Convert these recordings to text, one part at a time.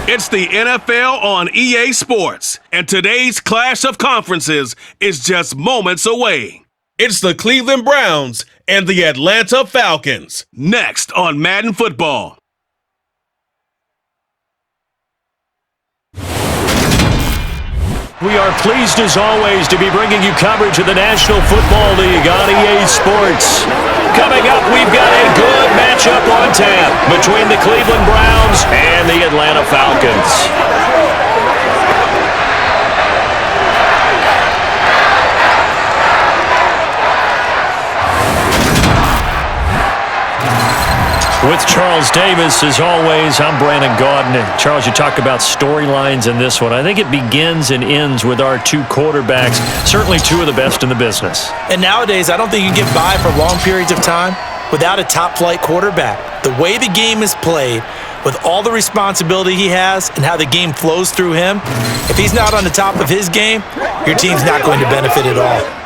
It's the NFL on EA Sports, and today's clash of conferences is just moments away. It's the Cleveland Browns and the Atlanta Falcons. Next on Madden Football. We are pleased as always to be bringing you coverage of the National Football League on EA Sports. Coming up, we've got a good matchup on tap between the Cleveland Browns and the Atlanta Falcons. With Charles Davis, as always, I'm Brandon Gaudin. And Charles, you talk about storylines in this one. I think it begins and ends with our two quarterbacks, certainly two of the best in the business. And nowadays, I don't think you can get by for long periods of time without a top-flight quarterback. The way the game is played, with all the responsibility he has and how the game flows through him, if he's not on the top of his game, your team's not going to benefit at all.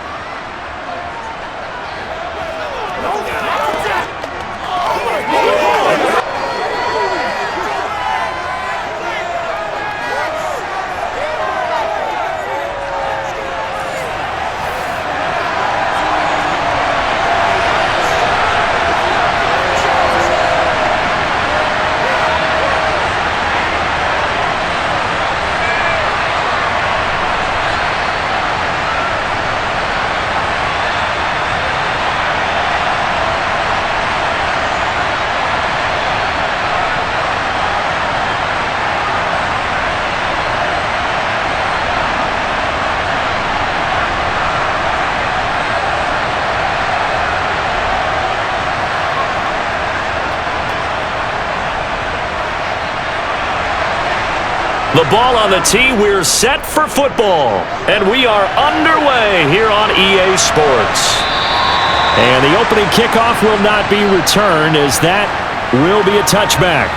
The ball on the tee, we're set for football. And we are underway here on EA Sports. And the opening kickoff will not be returned, as that will be a touchback.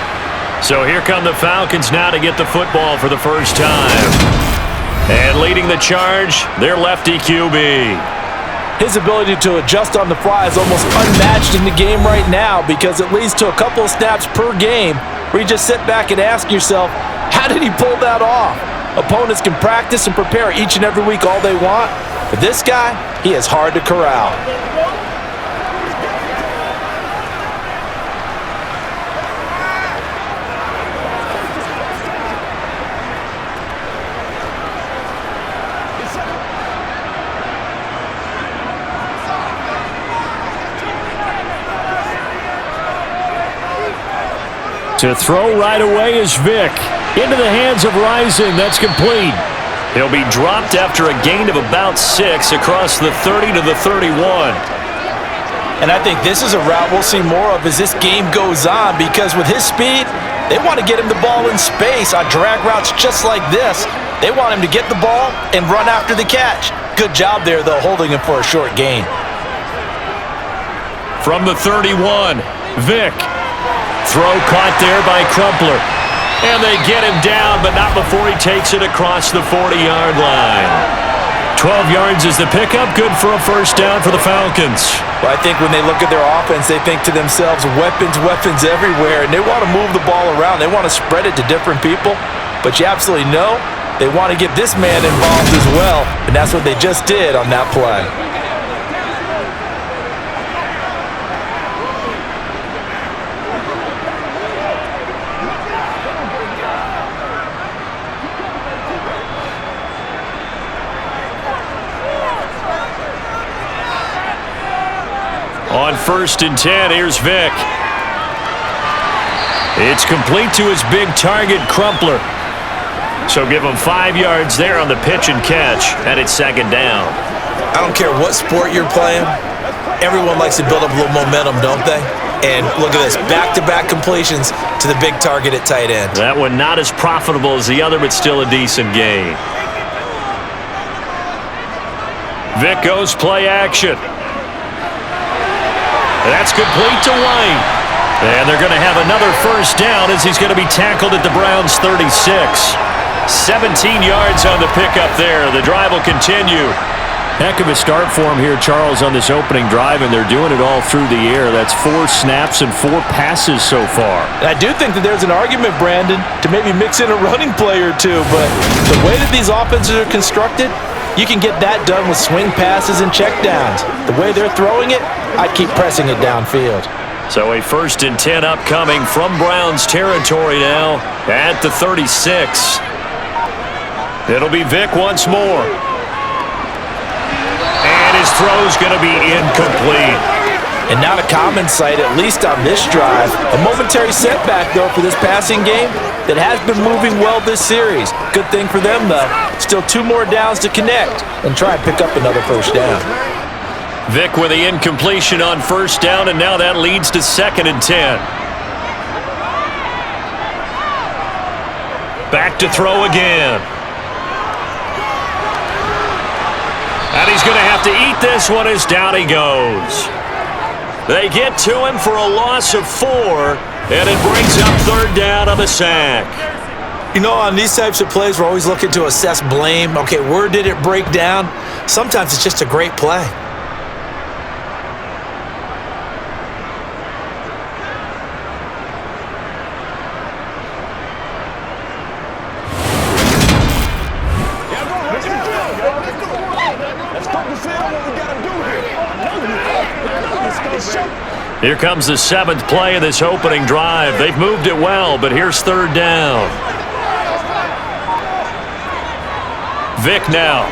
So here come the Falcons now to get the football for the first time. And leading the charge, their lefty QB. His ability to adjust on the fly is almost unmatched in the game right now, because it leads to a couple of snaps per game where you just sit back and ask yourself, how did he pull that off? Opponents can practice and prepare each and every week all they want, but this guy, he is hard to corral. To throw right away is Vick. Into the hands of Rising. That's complete. He'll be dropped after a gain of about 6 across the 30 to the 31. And I think this is a route we'll see more of as this game goes on, because with his speed, they want to get him the ball in space on drag routes just like this. They want him to get the ball and run after the catch. Good job there, though, holding him for a short gain. From the 31, Vick. Throw caught there by Crumpler. And they get him down, but not before he takes it across the 40-yard line. 12 yards is the pickup, good for a first down for the Falcons. Well, I think when they look at their offense, they think to themselves, weapons, weapons everywhere, and they want to move the ball around. They want to spread it to different people, but you absolutely know they want to get this man involved as well, and that's what they just did on that play. On 1st and 10, here's Vick. It's complete to his big target, Crumpler. So give him 5 yards there on the pitch and catch, and it's second down. I don't care what sport you're playing. Everyone likes to build up a little momentum, don't they? And look at this, back-to-back completions to the big target at tight end. That one not as profitable as the other, but still a decent gain. Vick goes play action. That's complete to White. And they're going to have another first down as he's going to be tackled at the Browns' 36. 17 yards on the pickup there. The drive will continue. Heck of a start for him here, Charles, on this opening drive, and they're doing it all through the air. That's 4 snaps and 4 passes so far. And I do think that there's an argument, Brandon, to maybe mix in a running play or two, but the way that these offenses are constructed, you can get that done with swing passes and checkdowns. The way they're throwing it, I'd keep pressing it downfield. So a 1st and 10 upcoming from Browns territory now at the 36. It'll be Vic once more. And his throw's going to be incomplete. And not a common sight, at least on this drive. A momentary setback, though, for this passing game that has been moving well this series. Good thing for them, though. Still 2 more downs to connect and try and pick up another 1st down. Vic with the incompletion on 1st down, and now that leads to 2nd and 10. Back to throw again. And he's going to have to eat this one as down he goes. They get to him for a loss of 4, and it brings up 3rd down on the sack. You know, on these types of plays, we're always looking to assess blame. Okay, where did it break down? Sometimes it's just a great play. Here comes the 7th play of this opening drive. They've moved it well, but here's 3rd down. Vic now.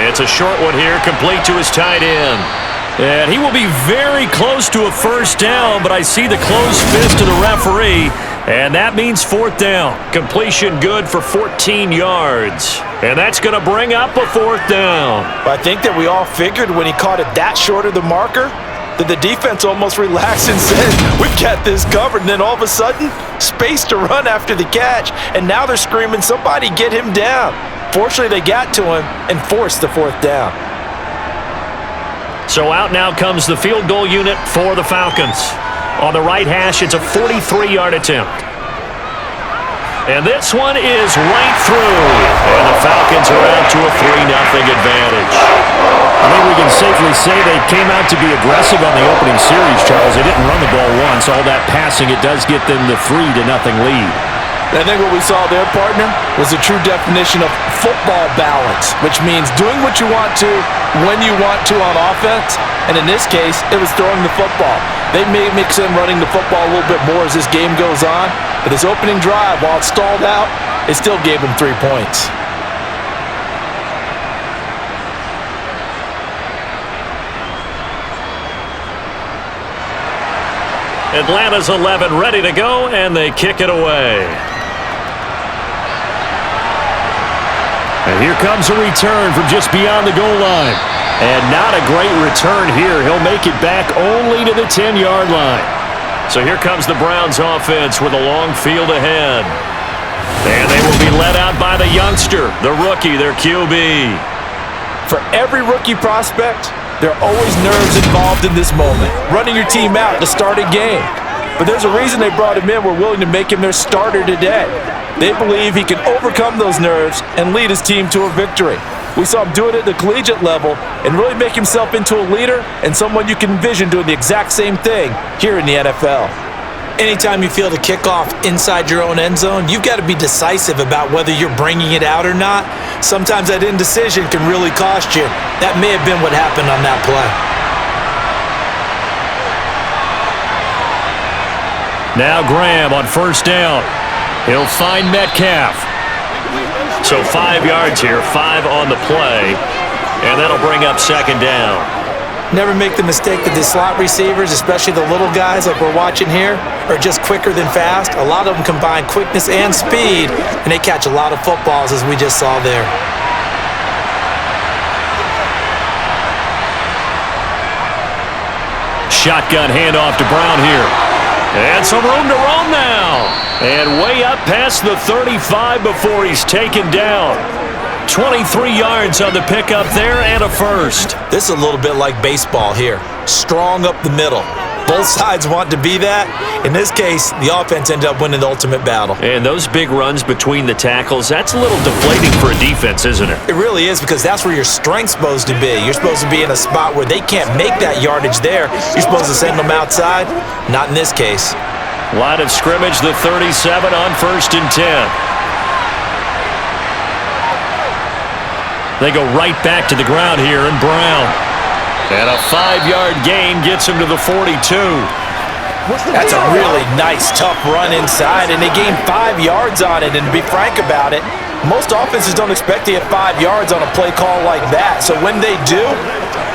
It's a short one here, complete to his tight end. And he will be very close to a 1st down, but I see the closed fist of the referee, and that means 4th down. Completion good for 14 yards. And that's going to bring up a 4th down. But I think that we all figured when he caught it that short of the marker that the defense almost relaxed and said, we've got this covered. And then all of a sudden, space to run after the catch. And now they're screaming, somebody get him down. Fortunately, they got to him and forced the 4th down. So out now comes the field goal unit for the Falcons. On the right hash, it's a 43-yard attempt. And this one is right through. And the Falcons are out to a 3-0 advantage. I think we can safely say they came out to be aggressive on the opening series, Charles. They didn't run the ball once. All that passing, it does get them the 3-0 lead. I think what we saw there, partner, was a true definition of football balance, which means doing what you want to, when you want to on offense, and in this case, it was throwing the football. They may mix in running the football a little bit more as this game goes on, but this opening drive, while it stalled out, it still gave them 3 points. Atlanta's 11 ready to go, and they kick it away. And here comes a return from just beyond the goal line. And not a great return here. He'll make it back only to the 10-yard line. So here comes the Browns offense with a long field ahead. And they will be led out by the youngster, the rookie, their QB. For every rookie prospect, there are always nerves involved in this moment. Running your team out to start a game. But there's a reason they brought him in. We're willing to make him their starter today. They believe he can overcome those nerves and lead his team to a victory. We saw him do it at the collegiate level and really make himself into a leader and someone you can envision doing the exact same thing here in the NFL. Anytime you feel the kickoff inside your own end zone, you've got to be decisive about whether you're bringing it out or not. Sometimes that indecision can really cost you. That may have been what happened on that play. Now Graham on 1st down. He'll find Metcalf. So 5 yards here, 5 on the play, and that'll bring up 2nd down. Never make the mistake that the slot receivers, especially the little guys like we're watching here, are just quicker than fast. A lot of them combine quickness and speed, and they catch a lot of footballs, as we just saw there. Shotgun handoff to Brown here. And some room to roam now. And way up past the 35 before he's taken down. 23 yards on the pickup there and a first. This is a little bit like baseball here. Strong up the middle. Both sides want to be that. In this case, the offense ended up winning the ultimate battle. And those big runs between the tackles, that's a little deflating for a defense, isn't it? It really is, because that's where your strength's supposed to be. You're supposed to be in a spot where they can't make that yardage there. You're supposed to send them outside. Not in this case. Line of scrimmage, the 37 on 1st and 10. They go right back to the ground here, and Brown. And a 5-yard gain gets him to the 42. That's a really nice, tough run inside, and they gained 5 yards on it. And to be frank about it, most offenses don't expect to get 5 yards on a play call like that. So when they do,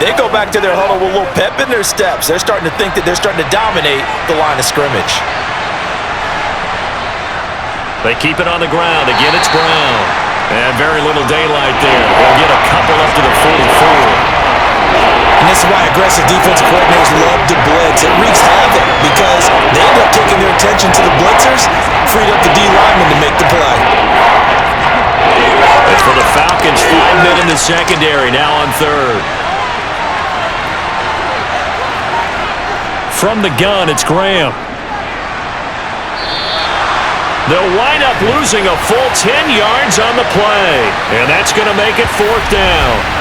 they go back to their huddle with a little pep in their steps. They're starting to think that they're starting to dominate the line of scrimmage. They keep it on the ground. Again, it's Brown. And very little daylight there. They'll get a couple up to the 44. And this is why aggressive defensive coordinators love to blitz. It wreaks havoc because they end up taking their attention to the blitzers, freed up the D lineman to make the play. It's for the Falcons. 5 men in the secondary, now on 3rd. From the gun, it's Graham. They'll wind up losing a full 10 yards on the play. And that's going to make it 4th down.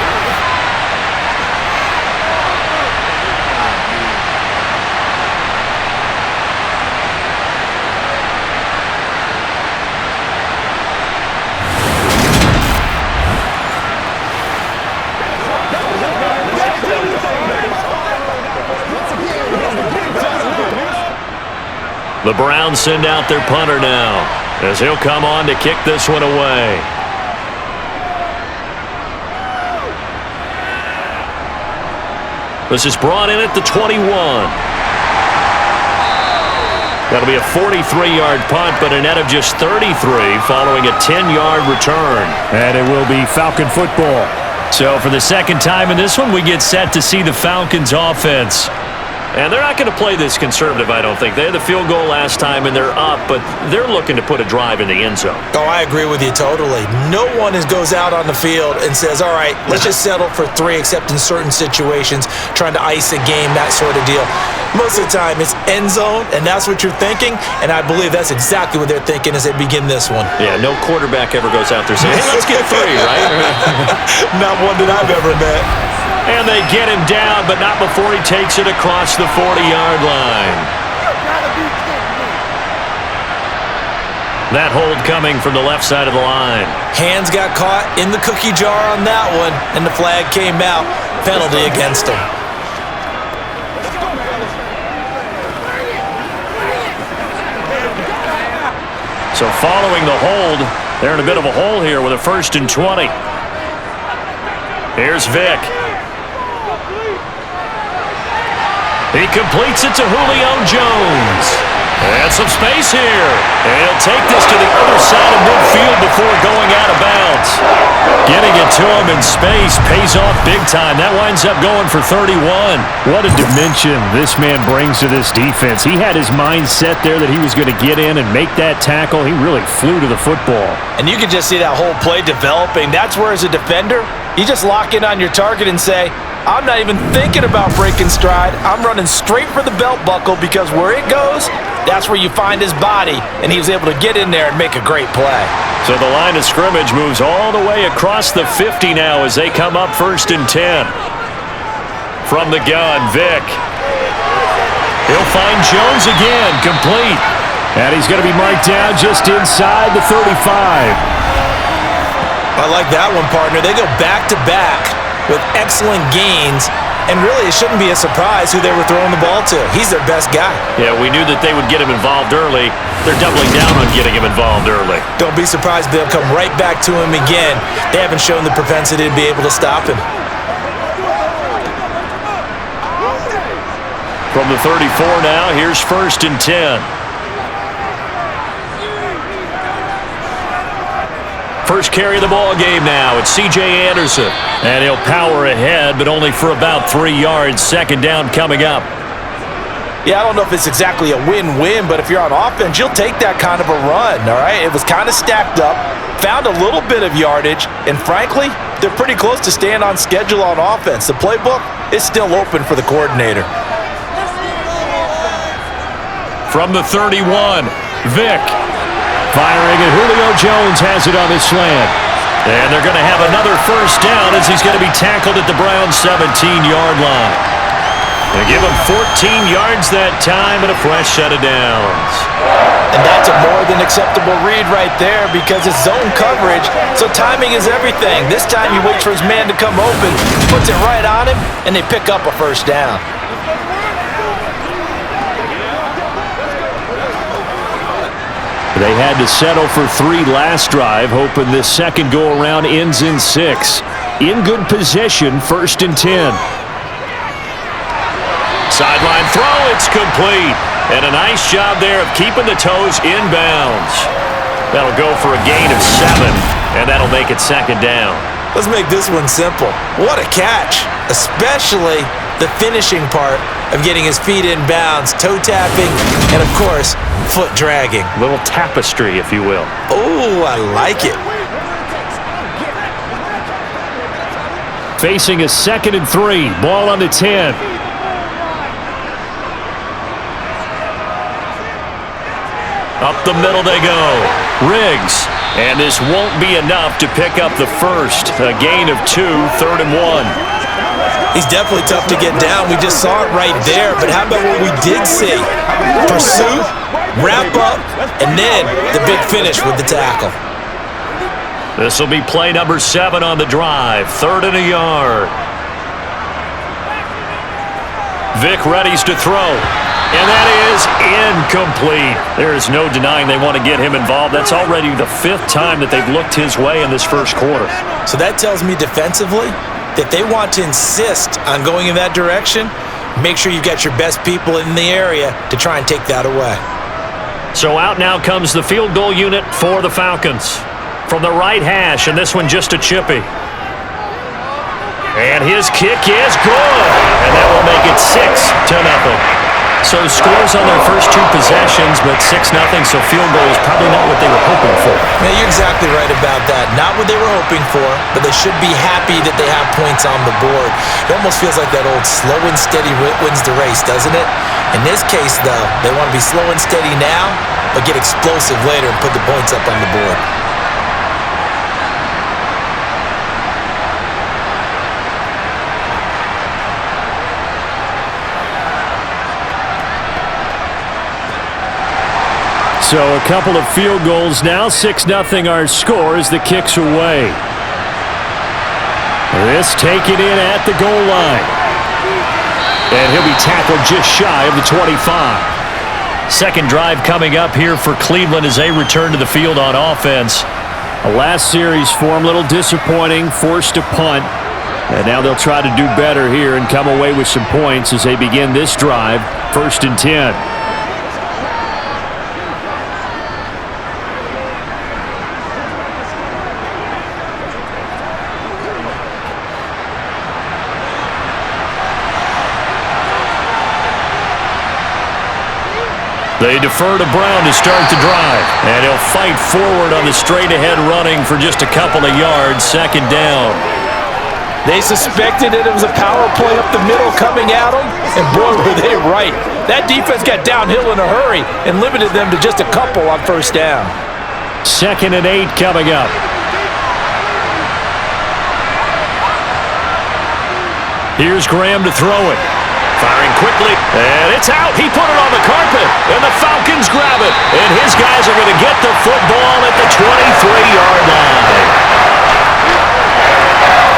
The Browns send out their punter now, as he'll come on to kick this one away. This is brought in at the 21. That'll be a 43-yard punt, but a net of just 33 following a 10-yard return. And it will be Falcon football. So for the second time in this one, we get set to see the Falcons offense. And they're not going to play this conservative, I don't think. They had the field goal last time, and they're up, but they're looking to put a drive in the end zone. Oh, I agree with you totally. No one goes out on the field and says, all right, let's just settle for 3, except in certain situations, trying to ice a game, that sort of deal. Most of the time, it's end zone, and that's what you're thinking, and I believe that's exactly what they're thinking as they begin this one. Yeah, no quarterback ever goes out there saying, hey, let's get 3, right? Not one that I've ever met. And they get him down, but not before he takes it across the 40-yard line. That hold coming from the left side of the line. Hands got caught in the cookie jar on that one, and the flag came out. Penalty against him. So following the hold, they're in a bit of a hole here with a 1st and 20. Here's Vick. He completes it to Julio Jones. And some space here. And he'll take this to the other side of midfield before going out of bounds. Getting it to him in space pays off big time. That winds up going for 31. What a dimension this man brings to this defense. He had his mind set there that he was going to get in and make that tackle. He really flew to the football. And you can just see that whole play developing. That's where, as a defender, you just lock in on your target and say, I'm not even thinking about breaking stride. I'm running straight for the belt buckle, because where it goes, that's where you find his body. And he was able to get in there and make a great play. So the line of scrimmage moves all the way across the 50 now as they come up 1st and 10. From the gun, Vick. He'll find Jones again, complete. And he's going to be marked down just inside the 35. I like that one, partner. They go back-to-back with excellent gains, and really it shouldn't be a surprise who they were throwing the ball to. He's their best guy. Yeah, we knew that they would get him involved early. They're doubling down on getting him involved early. Don't be surprised if they'll come right back to him again. They haven't shown the propensity to be able to stop him. From the 34 now, here's 1st and 10. First carry of the ball game now. It's C.J. Anderson. And he'll power ahead, but only for about 3 yards. 2nd down coming up. Yeah, I don't know if it's exactly a win-win, but if you're on offense, you'll take that kind of a run, all right? It was kind of stacked up, found a little bit of yardage, and frankly, they're pretty close to staying on schedule on offense. The playbook is still open for the coordinator. from the 31. Vic firing, and Julio Jones has it on his slant. And they're going to have another first down as he's going to be tackled at the Browns' 17-yard line. They give him 14 yards that time and a fresh set of downs. And that's a more than acceptable read right there because it's zone coverage, so timing is everything. This time he waits for his man to come open, puts it right on him, and they pick up a first down. They had to settle for 3 last drive, hoping this second go-around ends in 6. In good position, 1st and 10. Sideline throw, it's complete. And a nice job there of keeping the toes inbounds. That'll go for a gain of 7, and that'll make it 2nd down. Let's make this one simple. What a catch, especially the finishing part of getting his feet in bounds, toe tapping, and of course, foot dragging. Little tapestry, if you will. Oh, I like it. Facing a 2nd and 3, ball on the 10. Up the middle they go. Riggs. And this won't be enough to pick up the first. A gain of 2, 3rd and 1. He's definitely tough to get down. We just saw it right there. But how about what we did see? Pursuit, wrap up, and then the big finish with the tackle. This will be play number 7 on the drive. 3rd and a yard. Vic readies to throw. And that is incomplete. There is no denying they want to get him involved. That's already the 5th time that they've looked his way in this first quarter. So that tells me defensively that they want to insist on going in that direction. Make sure you've got your best people in the area to try and take that away. So out now comes the field goal unit for the Falcons. From the right hash, and this one just a chippy. And his kick is good. And that will make it 6-0. So scores on their first 2 possessions, but 6-0, so field goal is probably not what they were hoping for. Yeah, you're exactly right about that. Not what they were hoping for, but they should be happy that they have points on the board. It almost feels like that old slow and steady wins the race, doesn't it? In this case, though, they want to be slow and steady now, but get explosive later and put the points up on the board. So a couple of field goals now. 6-0 our score as the kick's away. This taken in at the goal line. And he'll be tackled just shy of the 25. Second drive coming up here for Cleveland as they return to the field on offense. A last series for him, a little disappointing, forced a punt. And now they'll try to do better here and come away with some points as they begin this drive. 1st and 10. They defer to Brown to start the drive. And he'll fight forward on the straight-ahead running for just a couple of yards. 2nd down. They suspected it was a power play up the middle coming at them, and boy, were they right. That defense got downhill in a hurry and limited them to just a couple on 1st down. 2nd and 8 coming up. Here's Graham to throw it. Firing quickly, and it's out. He put it on the carpet, and the Falcons grab it. And his guys are going to get the football at the 23-yard line.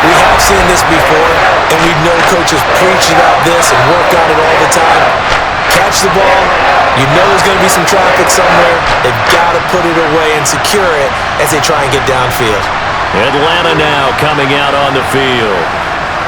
We have seen this before, and we know coaches preach about this and work on it all the time. Catch the ball. You know there's going to be some traffic somewhere. They've got to put it away and secure it as they try and get downfield. Atlanta now coming out on the field.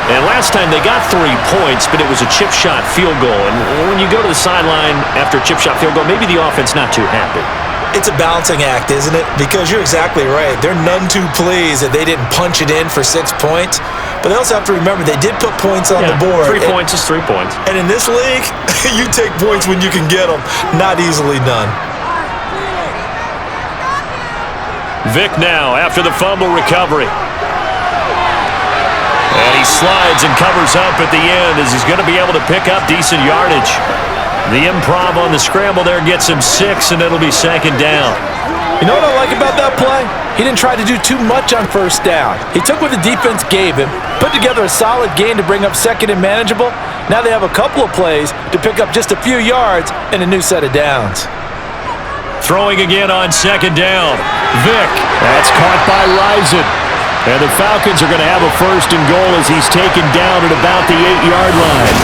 And last time they got 3 points, but it was a chip shot field goal. And when you go to the sideline after a chip shot field goal, maybe the offense not too happy. It's a balancing act, isn't it? Because you're exactly right. They're none too pleased that they didn't punch it in for 6 points. But they also have to remember they did put points on the board. 3 points is 3 points. And in this league, you take points when you can get them. Not easily done. Vic now after the fumble recovery. And he slides and covers up at the end as he's going to be able to pick up decent yardage. The improv on the scramble there gets him 6, and it'll be second down. You know what I like about that play? He didn't try to do too much on first down. He took what the defense gave him, put together a solid gain to bring up second and manageable. Now they have a couple of plays to pick up just a few yards and a new set of downs. Throwing again on second down. Vick. That's caught by Rison. And the Falcons are going to have a first and goal as he's taken down at about the 8-yard line.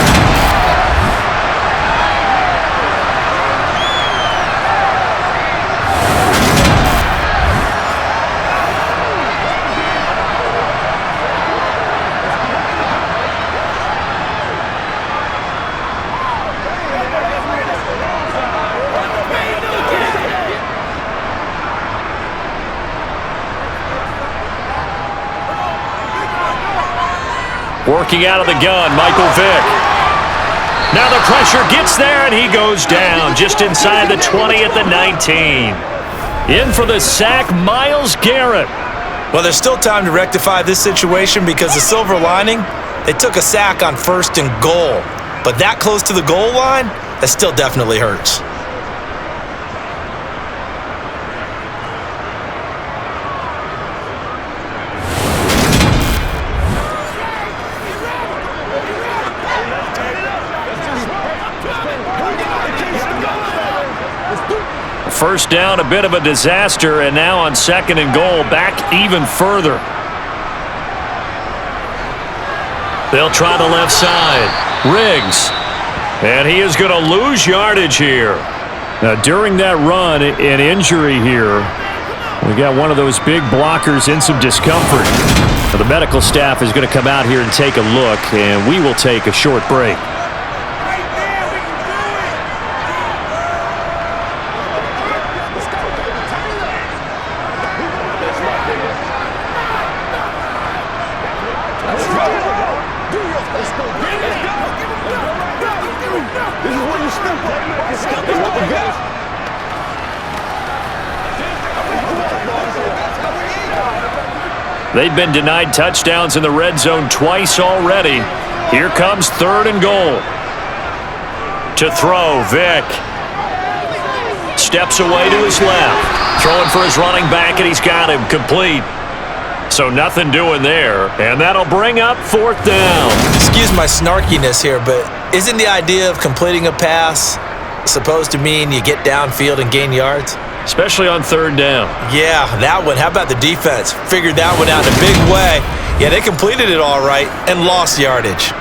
Working out of the gun, Michael Vick. Now the pressure gets there, and he goes down just inside the 20 at the 19. In for the sack, Myles Garrett. Well, there's still time to rectify this situation because the silver lining, they took a sack on first and goal. But that close to the goal line, that still definitely hurts. First down, a bit of a disaster, and now on second and goal, back even further. They'll try the left side. Riggs. And he is going to lose yardage here. Now, during that run, an injury here. We got one of those big blockers in some discomfort. Now, the medical staff is going to come out here and take a look, and we will take a short break. They've been denied touchdowns in the red zone twice already. Here comes third and goal. To throw, Vick. Steps away to his left. Throwing for his running back, and he's got him complete. So nothing doing there. And that'll bring up fourth down. Excuse my snarkiness here, but isn't the idea of completing a pass supposed to mean you get downfield and gain yards? Especially on third down. Yeah, that one. How about the defense? Figured that one out in a big way. Yeah, they completed it all right and lost yardage.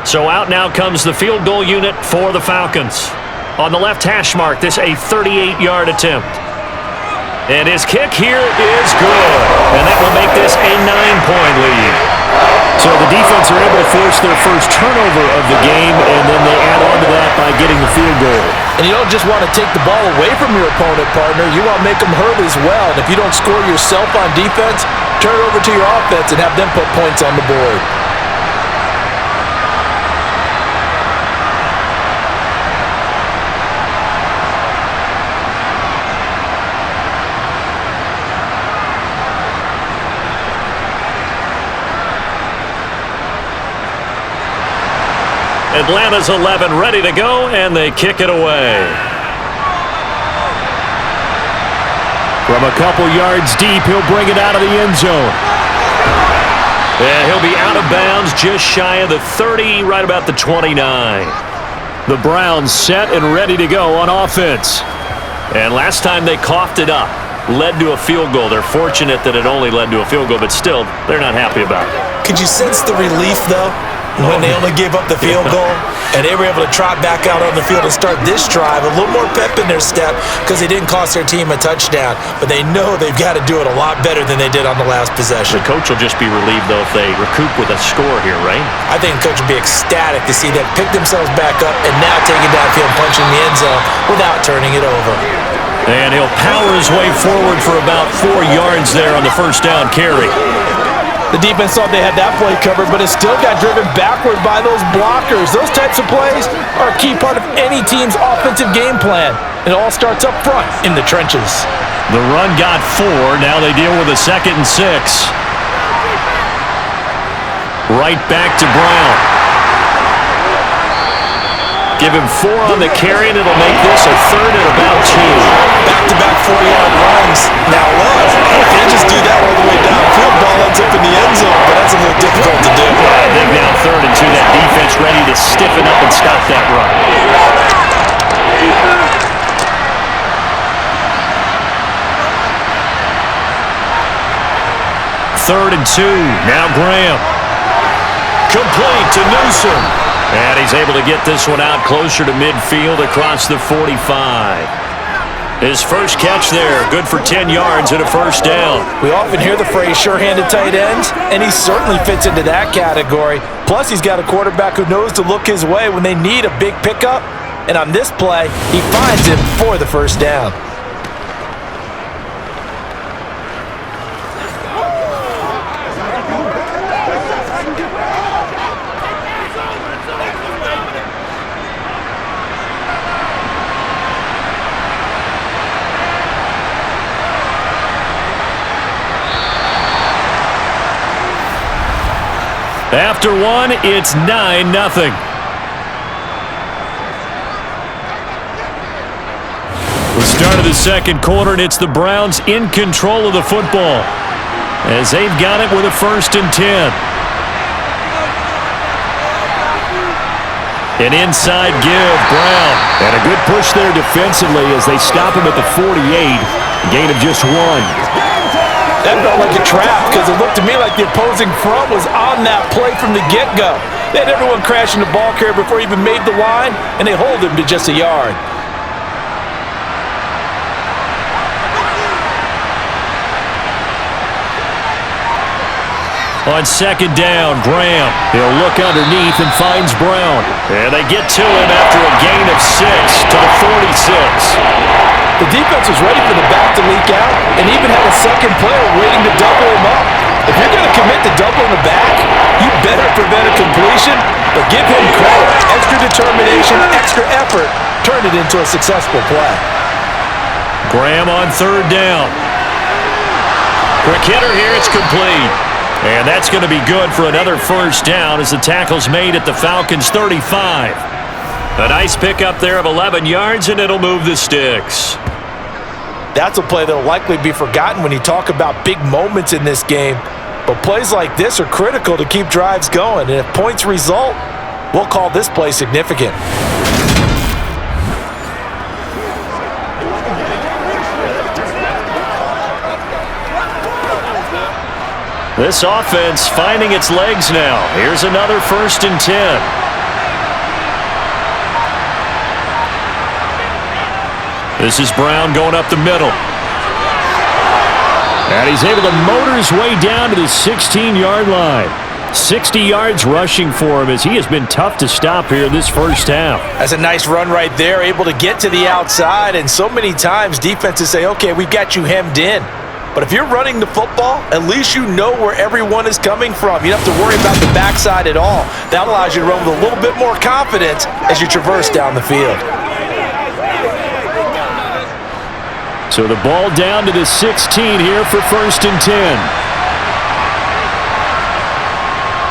So out now comes the field goal unit for the Falcons. On the left hash mark, this a 38-yard attempt. And his kick here is good. And that will make this a 9-point lead. So the defense are able to force their first turnover of the game, and then they add on to that by getting the field goal. And you don't just want to take the ball away from your opponent, partner. You want to make them hurt as well. And if you don't score yourself on defense, turn it over to your offense and have them put points on the board. Atlanta's 11 ready to go, and they kick it away. From a couple yards deep, he'll bring it out of the end zone. And he'll be out of bounds just shy of the 30, right about the 29. The Browns set and ready to go on offense. And last time they coughed it up, led to a field goal. They're fortunate that it only led to a field goal, but still, they're not happy about it. Could you sense the relief, though, when they only gave up the field goal and they were able to trot back out on the field and start this drive, a little more pep in their step because they didn't cost their team a touchdown, but they know they've got to do it a lot better than they did on the last possession. The coach will just be relieved, though, if they recoup with a score here, right? I think the coach will be ecstatic to see them pick themselves back up and now take it downfield, punching the end zone without turning it over. And he'll power his way forward for about 4 yards there on the first down carry. The defense thought they had that play covered, but it still got driven backward by those blockers. Those types of plays are a key part of any team's offensive game plan. It all starts up front in the trenches. The run got 4. Now they deal with a 2nd and 6. Right back to Brown. Give him 4 on the carry, and it'll make this a third and about 2. Back-to-back 4-yard runs. Now, look, they just do that all the way downfield. Ball ends up in the end zone, but that's a little difficult to do. I think now 3rd and 2, that defense ready to stiffen up and stop that run. 3rd and 2. Now Graham. Complete to Newsom. And he's able to get this one out closer to midfield across the 45. His first catch there, good for 10 yards and a first down. We often hear the phrase sure-handed tight ends, and he certainly fits into that category. Plus, he's got a quarterback who knows to look his way when they need a big pickup. And on this play, he finds him for the first down. After one, it's 9-0. The start of the second quarter, and it's the Browns in control of the football as they've got it with a 1st and 10. An inside give, Brown. And a good push there defensively as they stop him at the 48. Gain of just 1. That felt like a trap because it looked to me like the opposing front was on that play from the get-go. They had everyone crashing the ball carrier before he even made the line, and they hold him to just a yard. On 2nd down, Graham. He'll look underneath and finds Brown. And they get to him after a gain of 6 to the 46. The defense was ready for the back to leak out and even had a second player waiting to double him up. If you're going to commit to doubling the back, you better prevent a completion, but give him credit. Extra determination, extra effort, turn it into a successful play. Graham on 3rd down. Quick hitter here, it's complete. And that's going to be good for another first down as the tackle's made at the Falcons' 35. A nice pickup there of 11 yards, and it'll move the sticks. That's a play that will likely be forgotten when you talk about big moments in this game. But plays like this are critical to keep drives going. And if points result, we'll call this play significant. This offense finding its legs now. Here's another 1st and 10. This is Brown going up the middle. And he's able to motor his way down to the 16-yard line. 60 yards rushing for him as he has been tough to stop here in this first half. That's a nice run right there, able to get to the outside. And so many times defenses say, okay, we've got you hemmed in. But if you're running the football, at least you know where everyone is coming from. You don't have to worry about the backside at all. That allows you to run with a little bit more confidence as you traverse down the field. So the ball down to the 16 here for 1st and 10.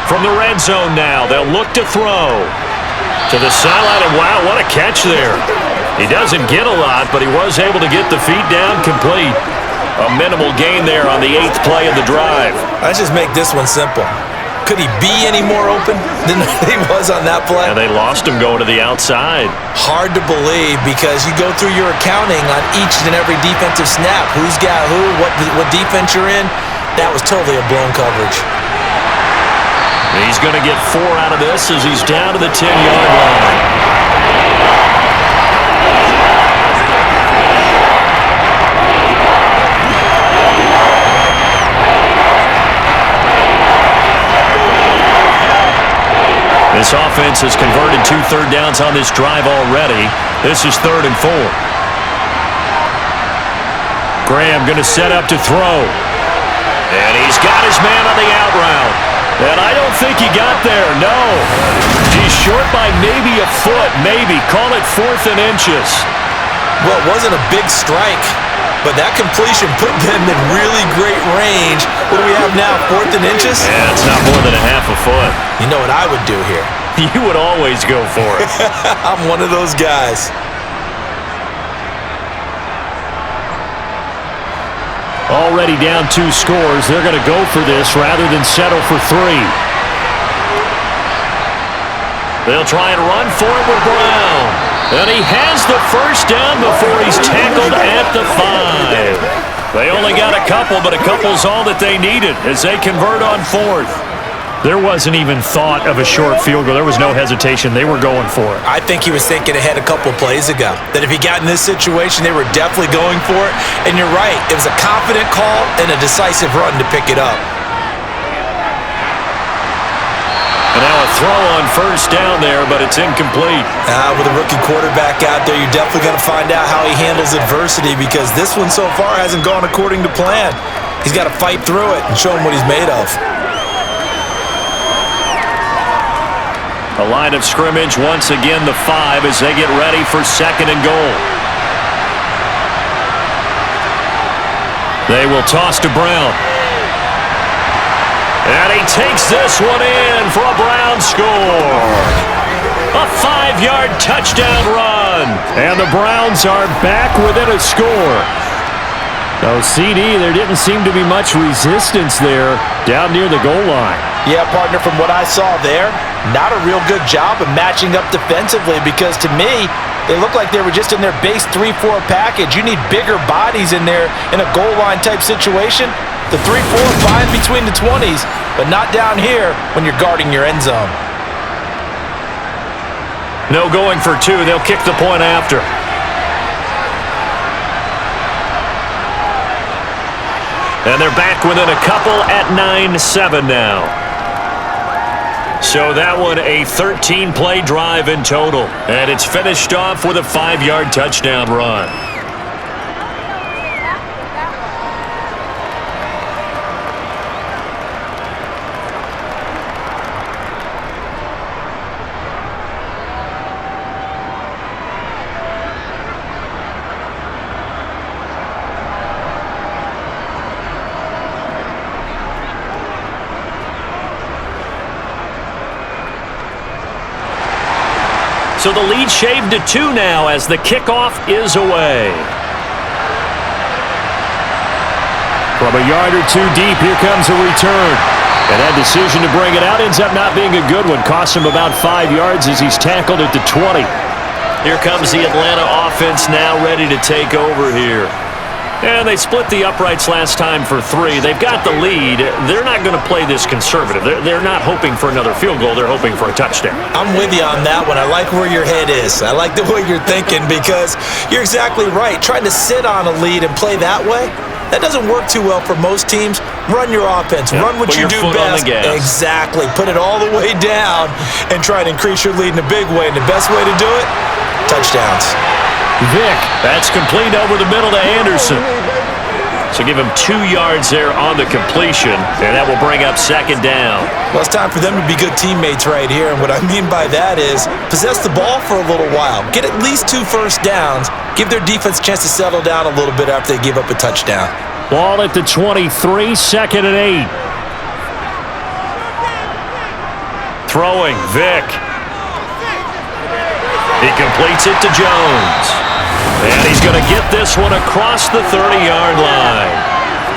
From the red zone now, they'll look to throw. To the sideline, and wow, what a catch there. He doesn't get a lot, but he was able to get the feet down complete. A minimal gain there on the 8th play of the drive. Let's just make this one simple. Could he be any more open than he was on that play? And they lost him going to the outside. Hard to believe because you go through your accounting on each and every defensive snap. Who's got who, what defense you're in. That was totally a blown coverage. He's going to get 4 out of this as he's down to the 10-yard line. This offense has converted 2 third downs on this drive already. This is 3rd and 4. Graham going to set up to throw. And he's got his man on the out route. And I don't think he got there, no. He's short by maybe a foot, maybe. Call it 4th and inches. Well, it wasn't a big strike. but that completion put them in really great range. What do we have now, 4th and inches? Yeah, it's not more than a half a foot. You know what I would do here? You would always go for it. I'm one of those guys. Already down 2 scores. They're going to go for this rather than settle for 3. They'll try and run for it with Brown. And he has the first down before he's tackled at the 5. They only got a couple, but a couple's all that they needed as they convert on 4th. There wasn't even thought of a short field goal. There was no hesitation. They were going for it. I think he was thinking ahead a couple plays ago, that if he got in this situation, they were definitely going for it. And you're right, it was a confident call and a decisive run to pick it up. And now a throw on first down there, but it's incomplete. With a rookie quarterback out there, you're definitely going to find out how he handles adversity, because this one so far hasn't gone according to plan. He's got to fight through it and show him what he's made of. A line of scrimmage, once again the 5 as they get ready for 2nd and goal. They will toss to Brown. And he takes this one in for a Brown score. A 5-yard touchdown run. And the Browns are back within a score. So CD, there didn't seem to be much resistance there down near the goal line. Yeah, partner, from what I saw there, not a real good job of matching up defensively, because to me, they look like they were just in their base 3-4 package. You need bigger bodies in there in a goal line type situation. The 3-4 fine between the 20s, but not down here when you're guarding your end zone. No going for 2. They'll kick the point after. And they're back within a couple at 9-7 now. So that one a 13-play drive in total. And it's finished off with a 5-yard touchdown run. So the lead shaved to 2 now as the kickoff is away. From a yard or 2 deep, here comes a return. And that decision to bring it out ends up not being a good one. Costs him about 5 yards as he's tackled at the 20. Here comes the Atlanta offense now ready to take over here. And they split the uprights last time for 3. They've got the lead. They're not going to play this conservative. They're not hoping for another field goal. They're hoping for a touchdown. I'm with you on that one. I like where your head is. I like the way you're thinking, because you're exactly right. Trying to sit on a lead and play that way, that doesn't work too well for most teams. Run your offense. Run what you do best. Exactly. Put it all the way down and try to increase your lead in a big way. And the best way to do it, touchdowns. Vick, that's complete over the middle to Anderson. So give him 2 yards there on the completion, and that will bring up 2nd down. Well, it's time for them to be good teammates right here, and what I mean by that is possess the ball for a little while. Get at least 2 first downs. Give their defense a chance to settle down a little bit after they give up a touchdown. Ball at the 23, 2nd and 8. Throwing, Vick. He completes it to Jones. And he's going to get this one across the 30-yard line.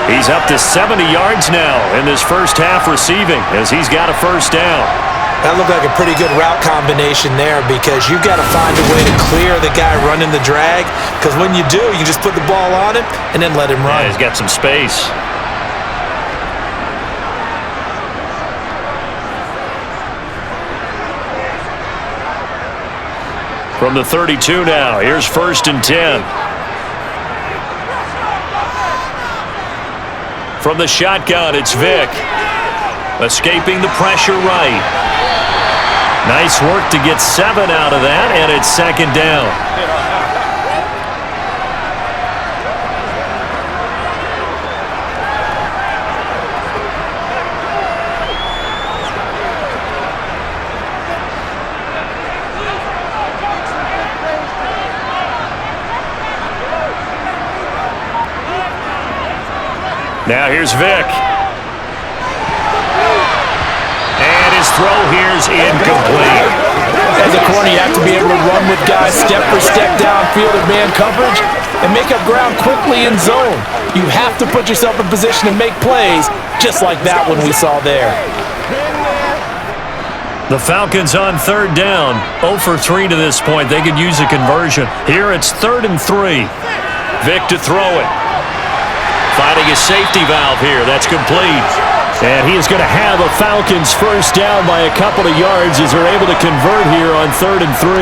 He's up to 70 yards now in this first half receiving as he's got a first down. That looked like a pretty good route combination there, because you've got to find a way to clear the guy running the drag, because when you do, you just put the ball on him and then let him run. Yeah, he's got some space. From the 32 now, here's 1st and 10. From the shotgun, it's Vick. Escaping the pressure right. Nice work to get 7 out of that, and it's 2nd down. Now here's Vic. And his throw here's incomplete. As a corner, you have to be able to run with guys step for step downfield in man coverage and make up ground quickly in zone. You have to put yourself in position to make plays, just like that one we saw there. The Falcons on third down. 0 for 3 to this point. They could use a conversion. Here it's 3rd and 3. Vic to throw it. Finding a safety valve here. That's complete. And he is going to have a Falcons first down by a couple of yards as they're able to convert here on 3rd and 3.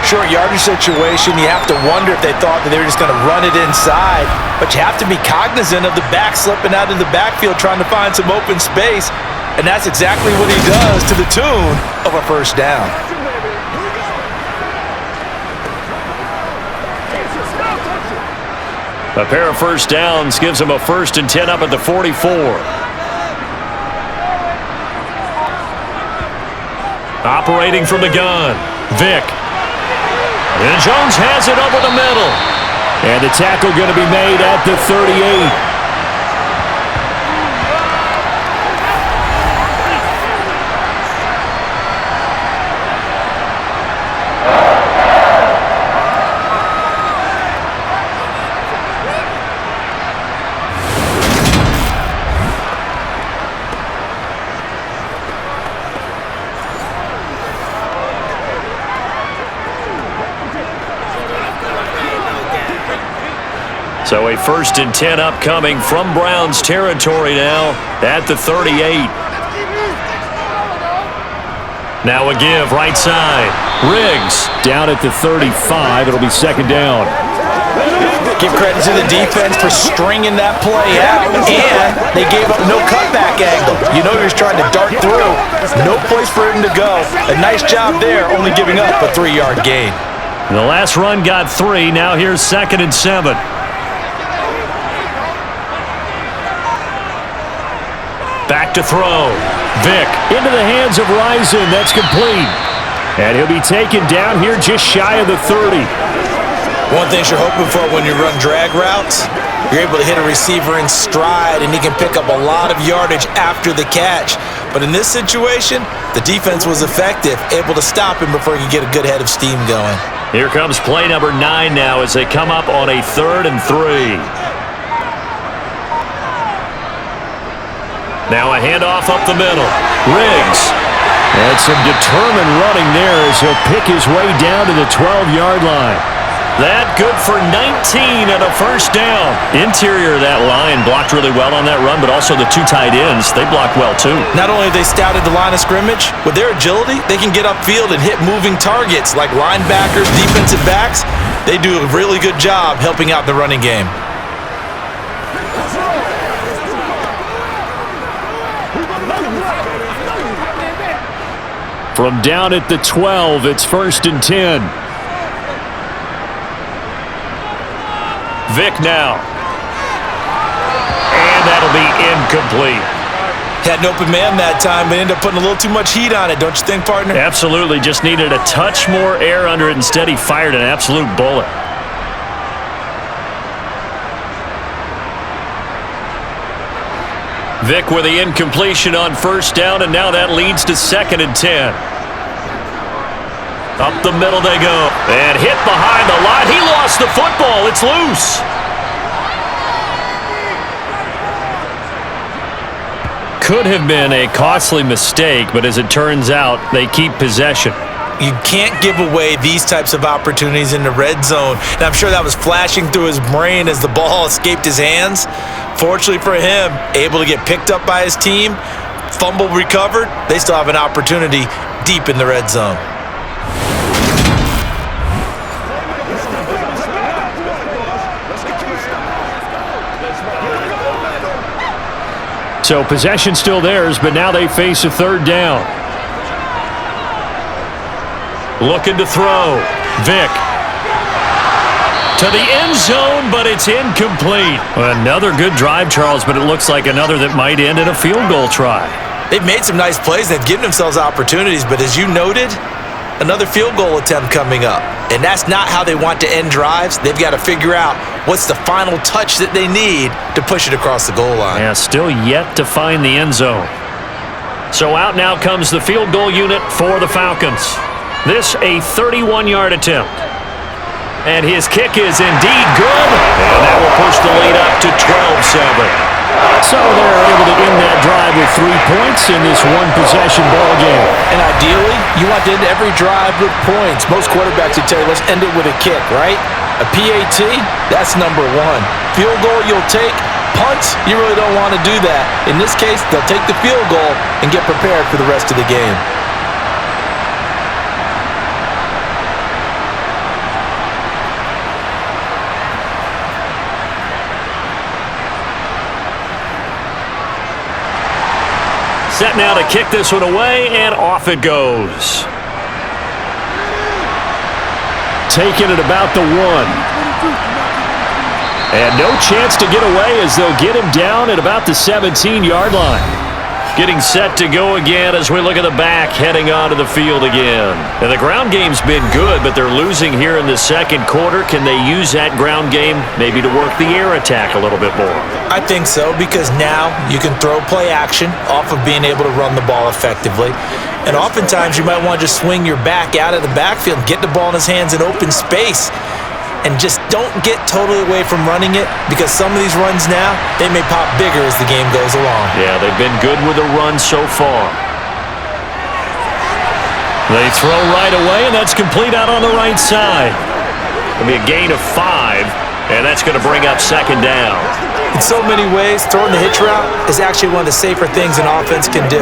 Short yardage situation, you have to wonder if they thought that they were just going to run it inside. But you have to be cognizant of the back slipping out of the backfield trying to find some open space. And that's exactly what he does to the tune of a first down. A pair of first downs gives him a 1st and 10 up at the 44. Operating from the gun, Vic. And Jones has it over the middle. And the tackle going to be made at the 38. So a 1st and 10 upcoming from Browns territory now at the 38. Now a give right side. Riggs down at the 35. It'll be 2nd down. Give credit to the defense for stringing that play out, and they gave up no cutback angle. You know he was trying to dart through. No place for him to go. A nice job there, only giving up a 3-yard gain. The last run got 3. Now here's 2nd and 7. Back to throw. Vic into the hands of Rison. That's complete. And he'll be taken down here just shy of the 30. One thing you're hoping for when you run drag routes, you're able to hit a receiver in stride and he can pick up a lot of yardage after the catch. But in this situation, the defense was effective, able to stop him before he could get a good head of steam going. Here comes play number 9 now as they come up on a 3rd and 3. Now a handoff up the middle. Riggs. And some determined running there as he'll pick his way down to the 12-yard line. That good for 19 and a first down. Interior of that line blocked really well on that run, but also the 2 tight ends, they blocked well too. Not only have they scouted the line of scrimmage, with their agility, they can get upfield and hit moving targets like linebackers, defensive backs. They do a really good job helping out the running game. From down at the 12, it's 1st and 10. Vic now. And that'll be incomplete. Had an open man that time, but ended up putting a little too much heat on it, don't you think, partner? Absolutely. Just needed a touch more air under it. Instead, he fired an absolute bullet. Vic with the incompletion on first down, and now that leads to 2nd and 10. Up the middle they go. And hit behind the line. He lost the football. It's loose. Could have been a costly mistake, but as it turns out, they keep possession. You can't give away these types of opportunities in the red zone. And I'm sure that was flashing through his brain as the ball escaped his hands. Fortunately for him, able to get picked up by his team, fumble recovered. They still have an opportunity deep in the red zone. So possession still theirs, but now they face a 3rd down. Looking to throw. Vic. To the end zone, but it's incomplete. Another good drive, Charles, but it looks like another that might end in a field goal try. They've made some nice plays. They've given themselves opportunities, but as you noted, another field goal attempt coming up. And that's not how they want to end drives. They've got to figure out what's the final touch that they need to push it across the goal line. Yeah, still yet to find the end zone. So out now comes the field goal unit for the Falcons. This a 31-yard attempt. And his kick is indeed good. And that will push the lead up to 12-7. So they're able to end that drive with 3 points in this one-possession ball game. And ideally, you want to end every drive with points. Most quarterbacks would tell you, let's end it with a kick, right? A PAT, that's number one. Field goal you'll take. Punts, you really don't want to do that. In this case, they'll take the field goal and get prepared for the rest of the game. Set now to kick this one away, and off it goes. Taking it about the 1. And no chance to get away as they'll get him down at about the 17-yard line. Getting set to go again as we look at the back heading onto the field again. And the ground game's been good, but they're losing here in the second quarter. Can they use that ground game maybe to work the air attack a little bit more? I think so, because now you can throw play action off of being able to run the ball effectively. And oftentimes you might want to just swing your back out of the backfield, get the ball in his hands in open space. And just don't get totally away from running it, because some of these runs now, they may pop bigger as the game goes along. Yeah, they've been good with the run so far. They throw right away, and that's complete out on the right side. It'll be a gain of 5, and that's going to bring up second down. In so many ways, throwing the hitch route is actually one of the safer things an offense can do.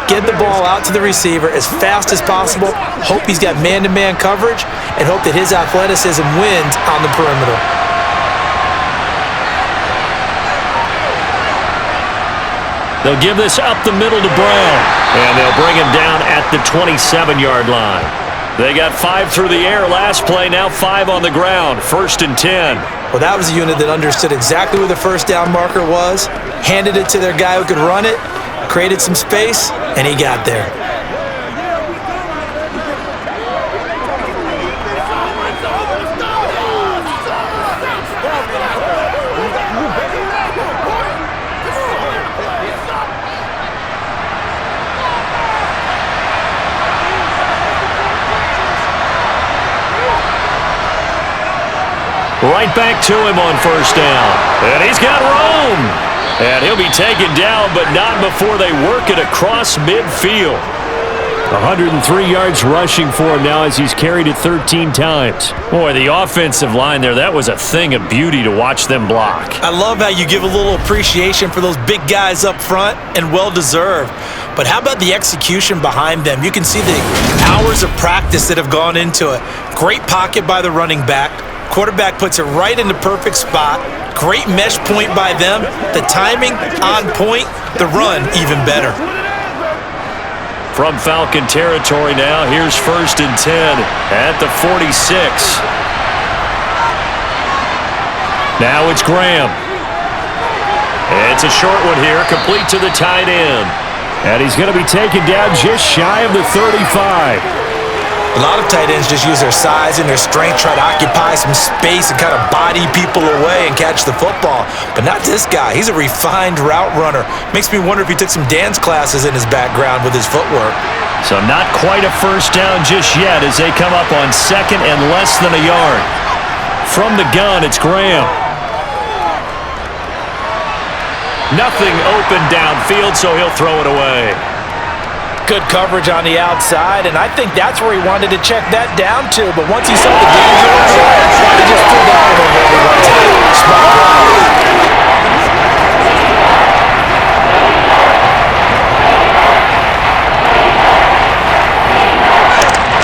Get the ball out to the receiver as fast as possible, hope he's got man-to-man coverage, and hope that his athleticism wins on the perimeter. They'll give this up the middle to Brown, and they'll bring him down at the 27-yard line. They got 5 through the air last play, now 5 on the ground, 1st and 10. Well, that was a unit that understood exactly where the first down marker was, handed it to their guy who could run it, created some space, and he got there. Right back to him on first down. And he's got room. And he'll be taken down, but not before they work it across midfield. 103 yards rushing for him now as he's carried it 13 times. Boy, the offensive line there, that was a thing of beauty to watch them block. I love how you give a little appreciation for those big guys up front, and well-deserved. But how about the execution behind them? You can see the hours of practice that have gone into it. Great pocket by the running back. Quarterback puts it right in the perfect spot. Great mesh point by them. The timing on point. The run even better. From Falcon territory now, here's 1st and 10 at the 46. Now it's Graham. It's a short one here, complete to the tight end. And he's going to be taken down just shy of the 35. A lot of tight ends just use their size and their strength, try to occupy some space and kind of body people away and catch the football. But not this guy. He's a refined route runner. Makes me wonder if he took some dance classes in his background with his footwork. So not quite a first down just yet as they come up on 2nd and less than a yard. From the gun, it's Graham. Nothing open downfield, so he'll throw it away. Good coverage on the outside, and I think that's where he wanted to check that down to. But once he saw the danger, he just pulled out of it. Smart play.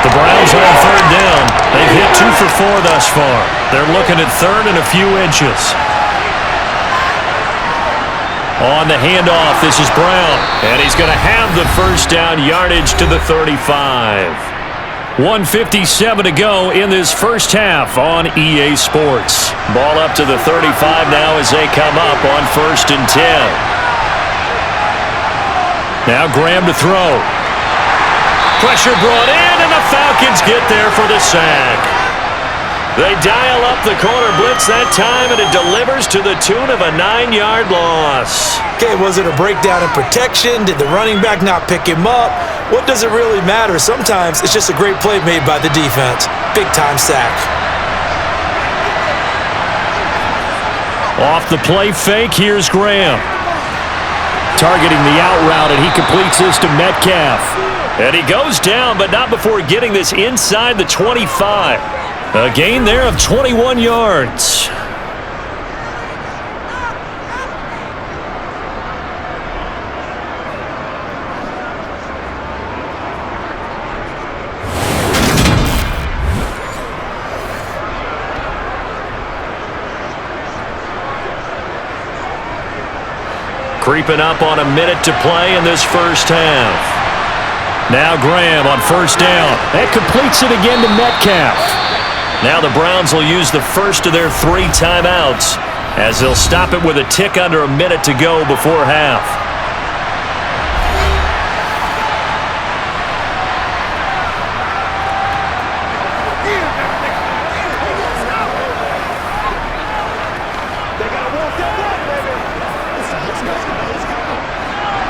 The Browns are on 3rd down. They've hit 2 for 4 thus far. They're looking at 3rd and a few inches. On the handoff, this is Brown, and he's going to have the first down, yardage to the 35. 1:57 to go in this first half on EA Sports. Ball up to the 35 now as they come up on 1st and 10. Now Graham to throw. Pressure brought in, and the Falcons get there for the sack. They dial up the corner blitz that time, and it delivers to the tune of a 9-yard loss. Okay, was it a breakdown in protection? Did the running back not pick him up? What does it really matter? Sometimes it's just a great play made by the defense. Big-time sack. Off the play fake, here's Graham. Targeting the out route, and he completes this to Metcalf. And he goes down, but not before getting this inside the 25. A gain there of 21 yards. Creeping up on a minute to play in this first half. Now Graham on first down. That completes it again to Metcalf. Now the Browns will use the first of their 3 timeouts as they'll stop it with a tick under a minute to go before half.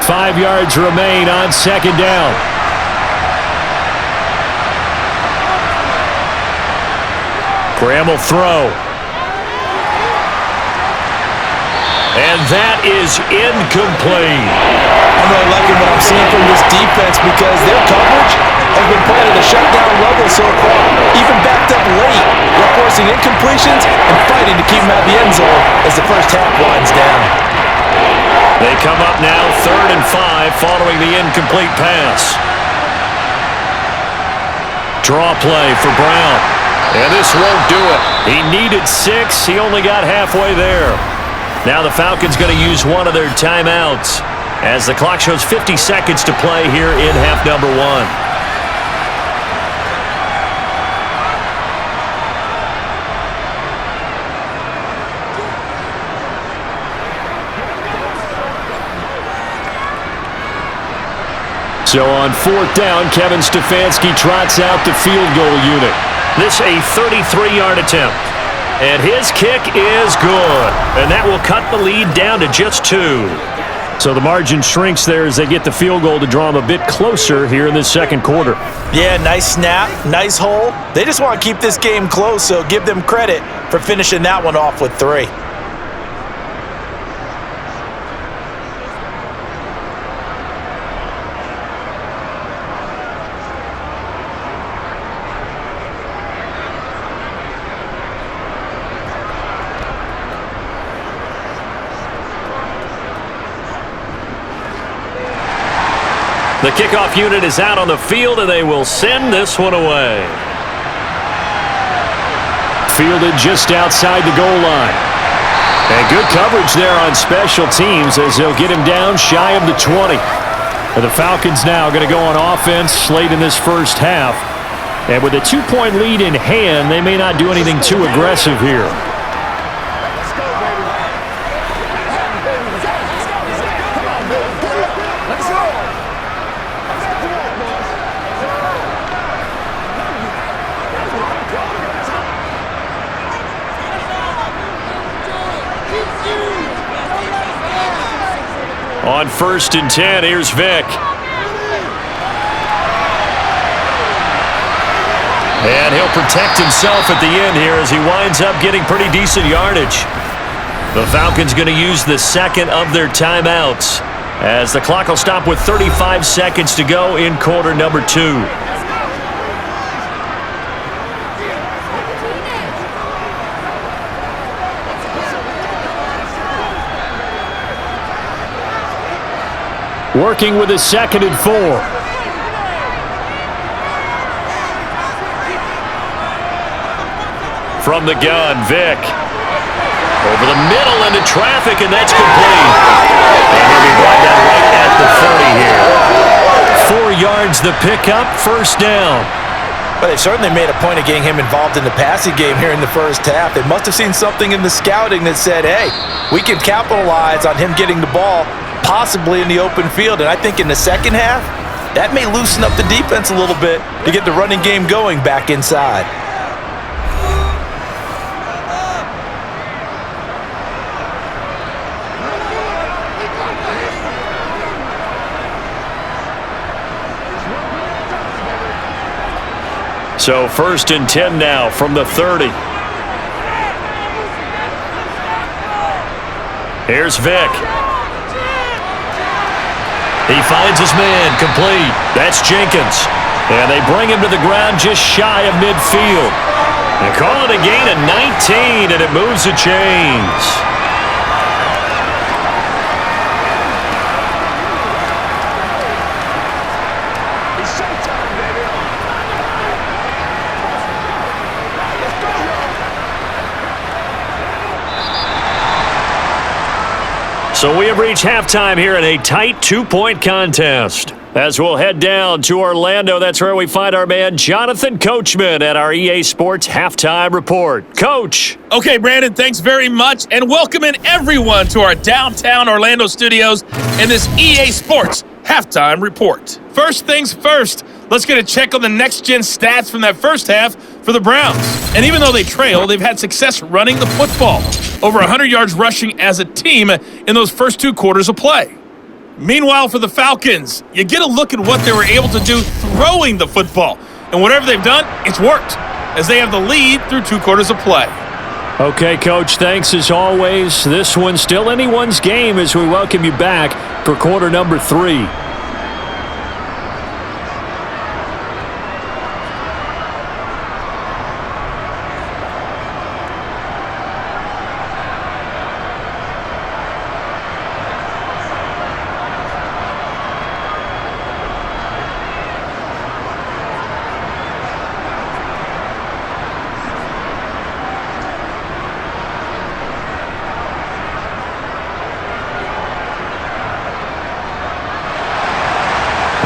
Five yards remain on second down. Graham will throw. And that is incomplete. I'm really liking what I'm seeing from this defense because their coverage has been playing at a shutdown level so far. Even backed up late, they're forcing incompletions and fighting to keep them out of the end zone as the first half winds down. They come up now 3rd and 5 following the incomplete pass. Draw play for Brown. And this won't do it. He needed 6. He only got halfway there. Now the Falcons going to use one of their timeouts as the clock shows 50 seconds to play here in half number 1. So on 4th down, Kevin Stefanski trots out the field goal unit. This a 33-yard attempt. And his kick is good. And that will cut the lead down to just 2. So the margin shrinks there as they get the field goal to draw them a bit closer here in the second quarter. Yeah, nice snap, nice hole. They just want to keep this game close, so give them credit for finishing that one off with 3. The kickoff unit is out on the field, and they will send this one away. Fielded just outside the goal line. And good coverage there on special teams as they'll get him down shy of the 20. And the Falcons now going to go on offense late in this first half. And with a 2-point lead in hand, they may not do anything too aggressive here. On 1st and 10, here's Vick. And he'll protect himself at the end here as he winds up getting pretty decent yardage. The Falcons going to use the second of their timeouts as the clock will stop with 35 seconds to go in quarter number 2. Working with a 2nd and 4. From the gun, Vick. Over the middle into traffic, and that's complete. And he'll be brought down right at the 30 here. 4 yards the pickup, first down. But they've certainly made a point of getting him involved in the passing game here in the first half. They must have seen something in the scouting that said, hey, we can capitalize on him getting the ball possibly in the open field. And I think in the second half, That may loosen up the defense a little bit to get the running game going back inside. So 1st and 10 now from the 30. Here's Vick. He finds his man, complete. That's Jenkins. And they bring him to the ground just shy of midfield. And call it a gain of 19, and it moves the chains. So we have reached halftime here in a tight 2-point contest. As we'll head down to Orlando, that's where we find our man Jonathan Coachman at our EA Sports Halftime Report. Coach. Okay, Brandon, thanks very much, and welcome in everyone to our downtown Orlando studios in this EA Sports Halftime Report. First things first, let's get a check on the next-gen stats from that first half for the Browns. And even though they trail, they've had success running the football. Over 100 yards rushing as a team in those first 2 quarters of play. Meanwhile, for the Falcons, you get a look at what they were able to do throwing the football. And whatever they've done, it's worked, as they have the lead through 2 quarters of play. Okay, Coach, thanks as always. This one's still anyone's game as we welcome you back for quarter number 3.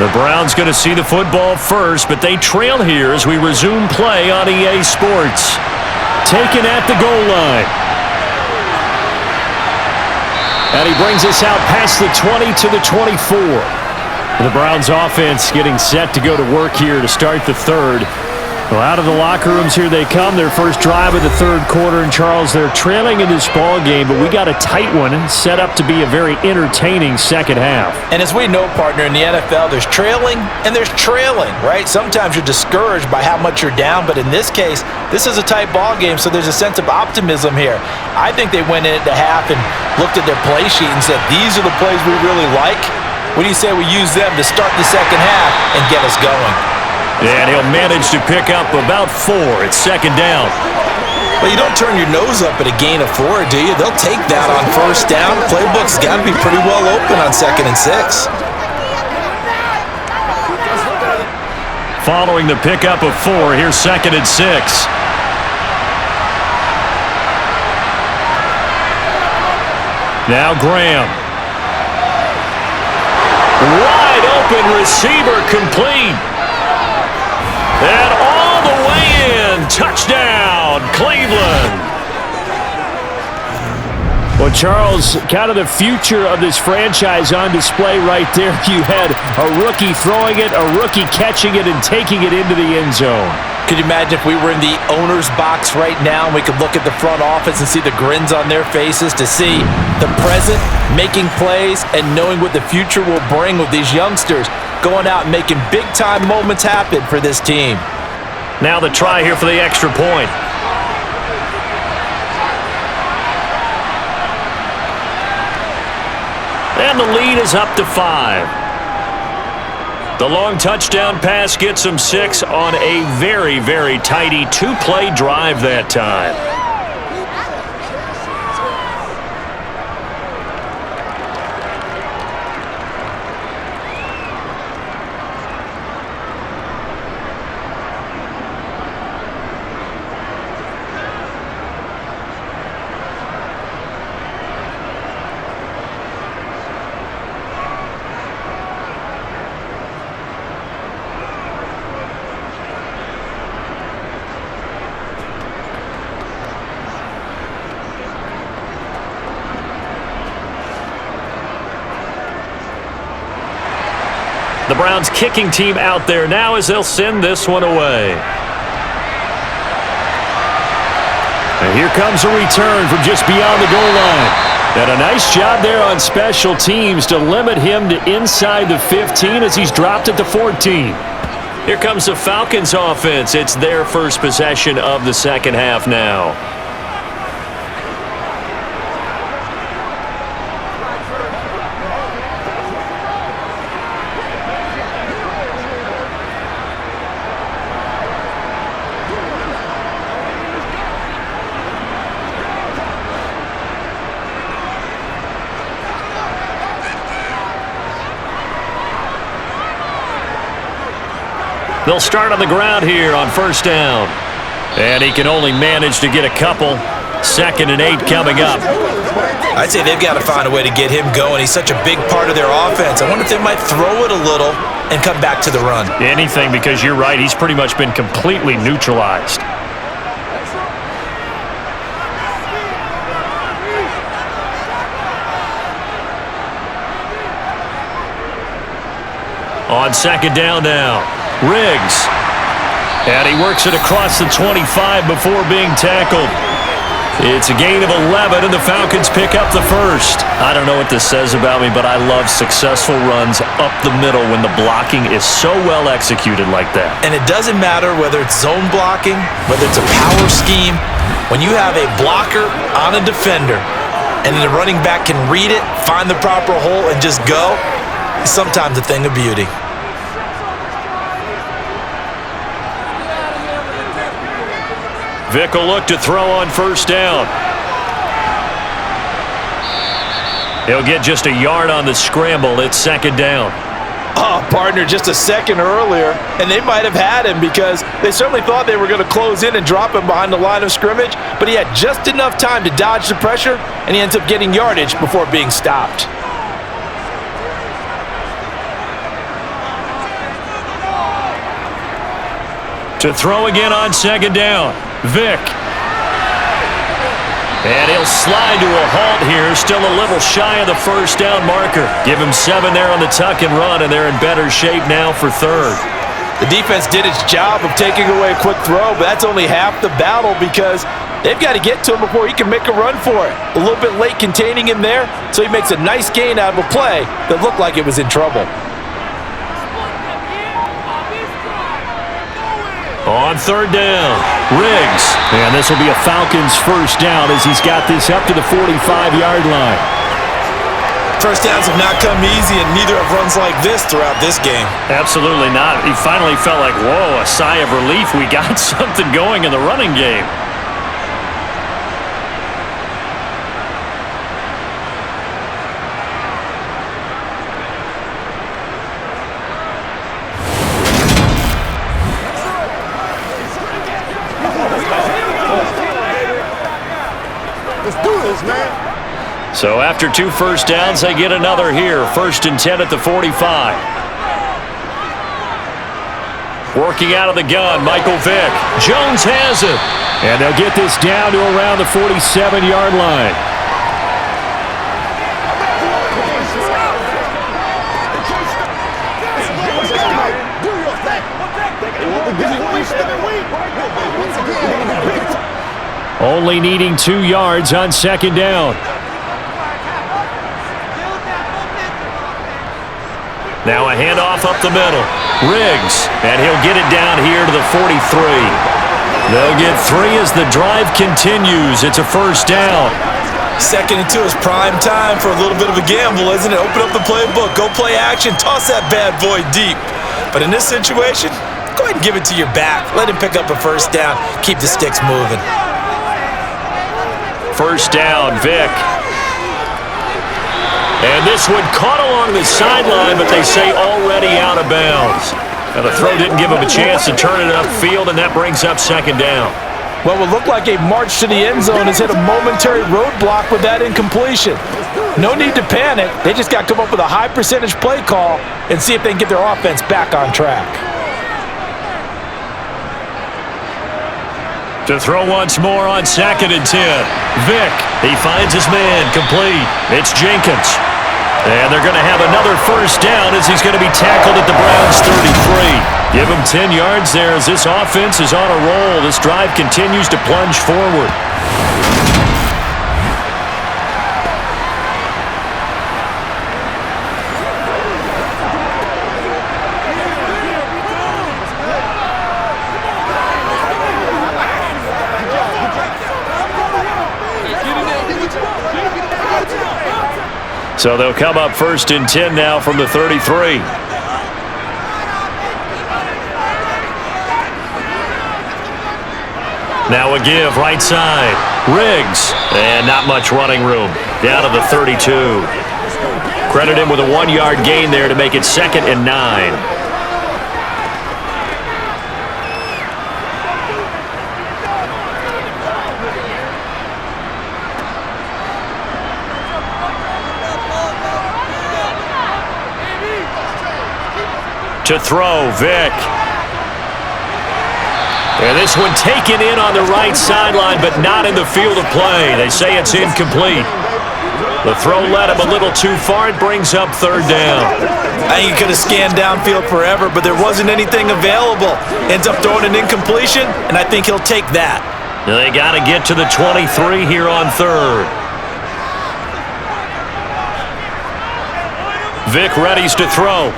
The Browns going to see the football first, but they trail here as we resume play on EA Sports. Taken at the goal line. And he brings us out past the 20 to the 24. The Browns offense getting set to go to work here to start the third. Well, out of the locker rooms here they come. Their first drive of the third quarter. And, Charles, they're trailing in this ball game, but we got a tight one set up to be a very entertaining second half. And as we know, partner, in the NFL, there's trailing and there's trailing, right? Sometimes you're discouraged by how much you're down, but in this case, this is a tight ball game, so there's a sense of optimism here. I think they went in at the half and looked at their play sheet and said, these are the plays we really like. What do you say we use them to start the second half and get us going? And he'll manage to pick up about 4. It's second down. Well, you don't turn your nose up at a gain of 4, do you? They'll take that on first down. Playbook's got to be pretty well open on 2nd and 6. Following the pickup of 4, here's 2nd and 6. Now Graham. Wide open receiver complete. And all the way in. Touchdown, Cleveland. Well, Charles, kind of the future of this franchise on display right there. You had a rookie throwing it, a rookie catching it, and taking it into the end zone. Could you imagine if we were in the owner's box right now and we could look at the front office and see the grins on their faces to see the present, making plays, and knowing what the future will bring with these youngsters going out and making big-time moments happen for this team. Now the try here for the extra point. And the lead is up to 5. The long touchdown pass gets them 6 on a very, very tidy 2-play drive that time. The Browns kicking team out there now as they'll send this one away. And here comes a return from just beyond the goal line. And a nice job there on special teams to limit him to inside the 15 as he's dropped it to 14. Here comes the Falcons offense. It's their first possession of the second half now. They'll start on the ground here on first down. And he can only manage to get a couple. 2nd and 8 coming up. I'd say they've got to find a way to get him going. He's such a big part of their offense. I wonder if they might throw it a little and come back to the run. Anything, because you're right. He's pretty much been completely neutralized. On second down now. Riggs. And he works it across the 25 before being tackled. It's a gain of 11, and the Falcons pick up the first. I don't know what this says about me, but I love successful runs up the middle when the blocking is so well executed like that. And it doesn't matter whether it's zone blocking, whether it's a power scheme. When you have a blocker on a defender, and the running back can read it, find the proper hole, and just go, it's sometimes a thing of beauty. Vick will look to throw on first down. He'll get just a yard on the scramble. It's second down. Oh, partner, just a second earlier, and they might have had him because they certainly thought they were going to close in and drop him behind the line of scrimmage, but he had just enough time to dodge the pressure, and he ends up getting yardage before being stopped. To throw again on second down. Vick. And he'll slide to a halt here. Still a little shy of the first down marker. Give him 7 there on the tuck and run, and they're in better shape now for third. The defense did its job of taking away a quick throw, but that's only half the battle because they've got to get to him before he can make a run for it. A little bit late containing him there, so he makes a nice gain out of a play that looked like it was in trouble. On third down, Riggs. And this will be a Falcons first down as he's got this up to the 45-yard line. First downs have not come easy, and neither have runs like this throughout this game. Absolutely not. He finally felt like, whoa, a sigh of relief. We got something going in the running game. So after 2 first downs, they get another here. 1st and 10 at the 45. Working out of the gun, Michael Vick. Jones has it. And they'll get this down to around the 47-yard line. Only needing 2 yards on second down. Now a handoff up the middle. Riggs, and he'll get it down here to the 43. They'll get 3 as the drive continues. It's a first down. 2nd and 2 is prime time for a little bit of a gamble, isn't it? Open up the playbook, go play action, toss that bad boy deep. But in this situation, go ahead and give it to your back. Let him pick up a first down. Keep the sticks moving. First down, Vick. And this one caught along the sideline, but they say already out of bounds. Now the throw didn't give him a chance to turn it upfield, and that brings up second down. What would look like a march to the end zone has hit a momentary roadblock with that incompletion. No need to panic. They just got to come up with a high percentage play call and see if they can get their offense back on track. To throw once more on 2nd and 10. Vick, he finds his man, complete. It's Jenkins. And they're going to have another 1st first down as he's going to be tackled at the Browns' 33. Give him 10 yards there as this offense is on a roll. This drive continues to plunge forward. So they'll come up 1st and 10 now from the 33. Now a give right side. Riggs. And not much running room. Down to the 32. Credit him with a 1-yard gain there to make it 2nd and 9. To throw, Vic. And this one taken in on the right sideline, but not in the field of play. They say it's incomplete. The throw led him a little too far. It brings up 3rd down. I think he could have scanned downfield forever, but there wasn't anything available. Ends up throwing an incompletion, and I think he'll take that. They got to get to the 23 here on 3rd. Vic readies to throw.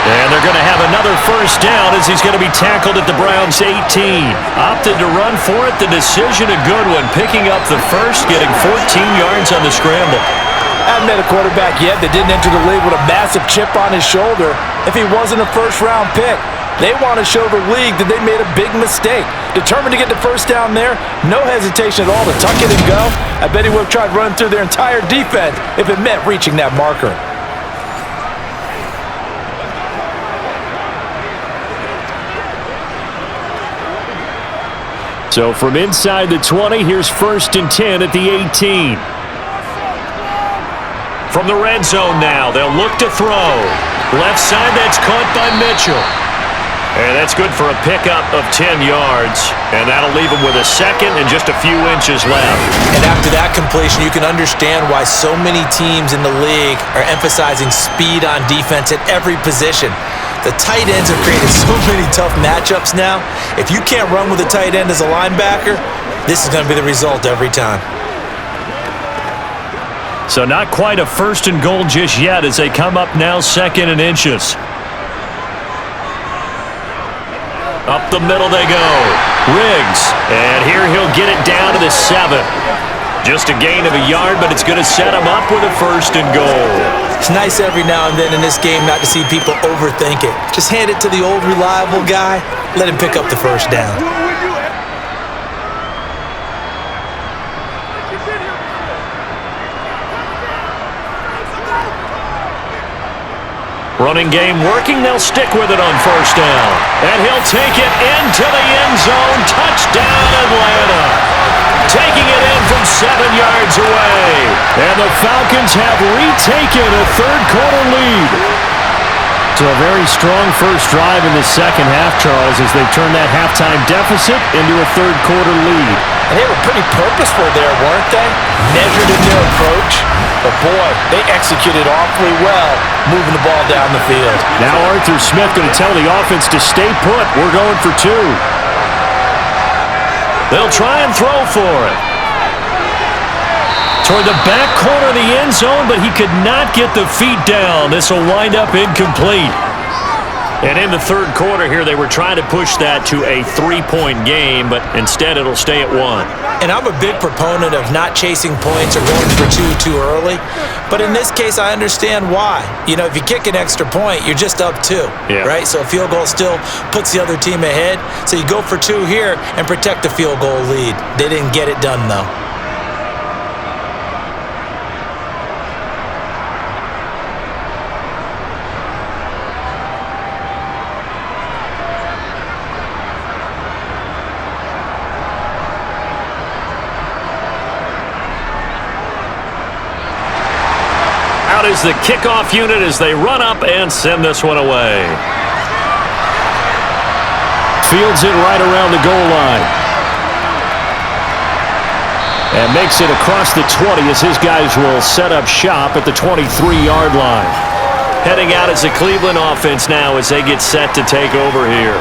And they're going to have another first down as he's going to be tackled at the Browns' 18. Opted to run for it. The decision a good one. Picking up the first, getting 14 yards on the scramble. I haven't met a quarterback yet that didn't enter the league with a massive chip on his shoulder if he wasn't a first-round pick. They want to show the league that they made a big mistake. Determined to get the first down there, no hesitation at all to tuck it and go. I bet he would have tried running through their entire defense if it meant reaching that marker. So from inside the 20, here's 1st and 10 at the 18. From the red zone now, they'll look to throw. Left side, that's caught by Mitchell. And that's good for a pickup of 10 yards. And that'll leave him with a 2nd and just a few inches left. And after that completion, you can understand why so many teams in the league are emphasizing speed on defense at every position. The tight ends have created so many tough matchups now. If you can't run with a tight end as a linebacker, this is going to be the result every time. So not quite a 1st and goal just yet as they come up now 2nd and inches. Up the middle they go. Riggs. And here he'll get it down to the 7. Just a gain of a yard, but it's going to set him up with a 1st and goal. It's nice every now and then in this game not to see people overthink it. Just hand it to the old reliable guy. Let him pick up the first down. Running game working. They'll stick with it on 1st down. And he'll take it into the end zone. Touchdown, Atlanta. Taking it in from 7 yards away. And the Falcons have retaken a 3rd-quarter lead. So a very strong first drive in the second half, Charles, as they turn that halftime deficit into a 3rd-quarter lead. And they were pretty purposeful there, weren't they? Measured in their approach. But boy, they executed awfully well, moving the ball down the field. Now Arthur Smith going to tell the offense to stay put. We're going for 2. They'll try and throw for it. Toward the back corner of the end zone, but he could not get the feet down. This will wind up incomplete. And in the 3rd quarter here, they were trying to push that to a 3-point game, but instead it'll stay at 1. And I'm a big proponent of not chasing points or going for 2 too early. But in this case, I understand why. You know, if you kick an extra point, you're just up 2, right? So a field goal still puts the other team ahead. So you go for 2 here and protect the field goal lead. They didn't get it done, though. Is the kickoff unit as they run up and send this one away. Fields it right around the goal line. And makes it across the 20 as his guys will set up shop at the 23-yard line. Heading out as the Cleveland offense now as they get set to take over here.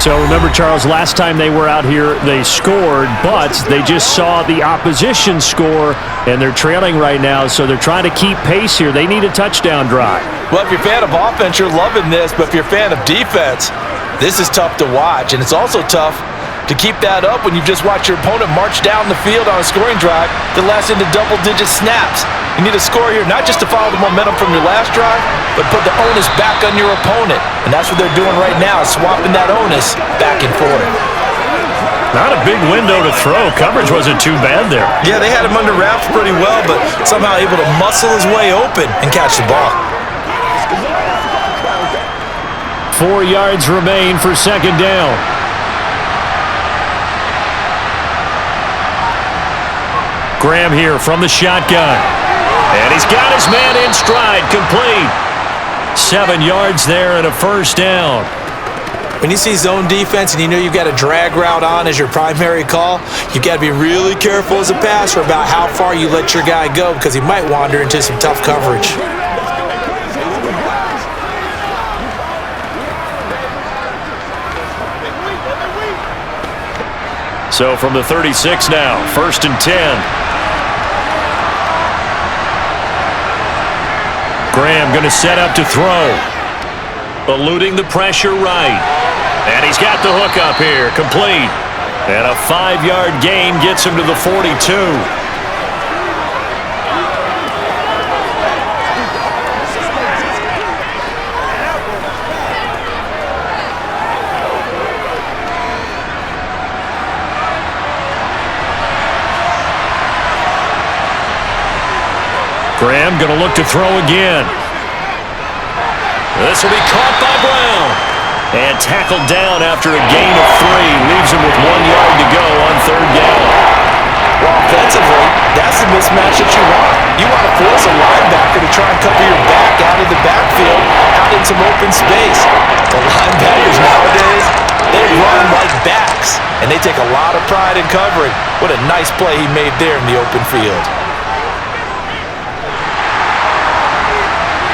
So remember, Charles, last time they were out here, they scored, but they just saw the opposition score, and they're trailing right now, so they're trying to keep pace here. They need a touchdown drive. Well, if you're a fan of offense, you're loving this, but if you're a fan of defense, this is tough to watch, and it's also tough to keep that up when you just watch your opponent march down the field on a scoring drive that lasts into double-digit snaps. You need a score here, not just to follow the momentum from your last drive, but put the onus back on your opponent. And that's what they're doing right now, swapping that onus back and forth. Not a big window to throw. Coverage wasn't too bad there. Yeah, they had him under wraps pretty well, but somehow able to muscle his way open and catch the ball. 4 yards remain for second down. Graham here from the shotgun. And he's got his man in stride, complete. 7 yards there and a first down. When you see zone defense and you know you've got a drag route on as your primary call, you've got to be really careful as a passer about how far you let your guy go because he might wander into some tough coverage. So from the 36 now, 1st and 10. Graham going to set up to throw. Eluding the pressure right. And he's got the hook up here, complete. And a 5-yard gain gets him to the 42. Graham going to look to throw again. This will be caught by Brown. And tackled down after a gain of 3. Leaves him with 1 yard to go on 3rd down. Well, offensively, that's the mismatch that you want. You want to force a linebacker to try and cover your back out of the backfield, out in some open space. The linebackers nowadays, they run like backs, and they take a lot of pride in covering. What a nice play he made there in the open field.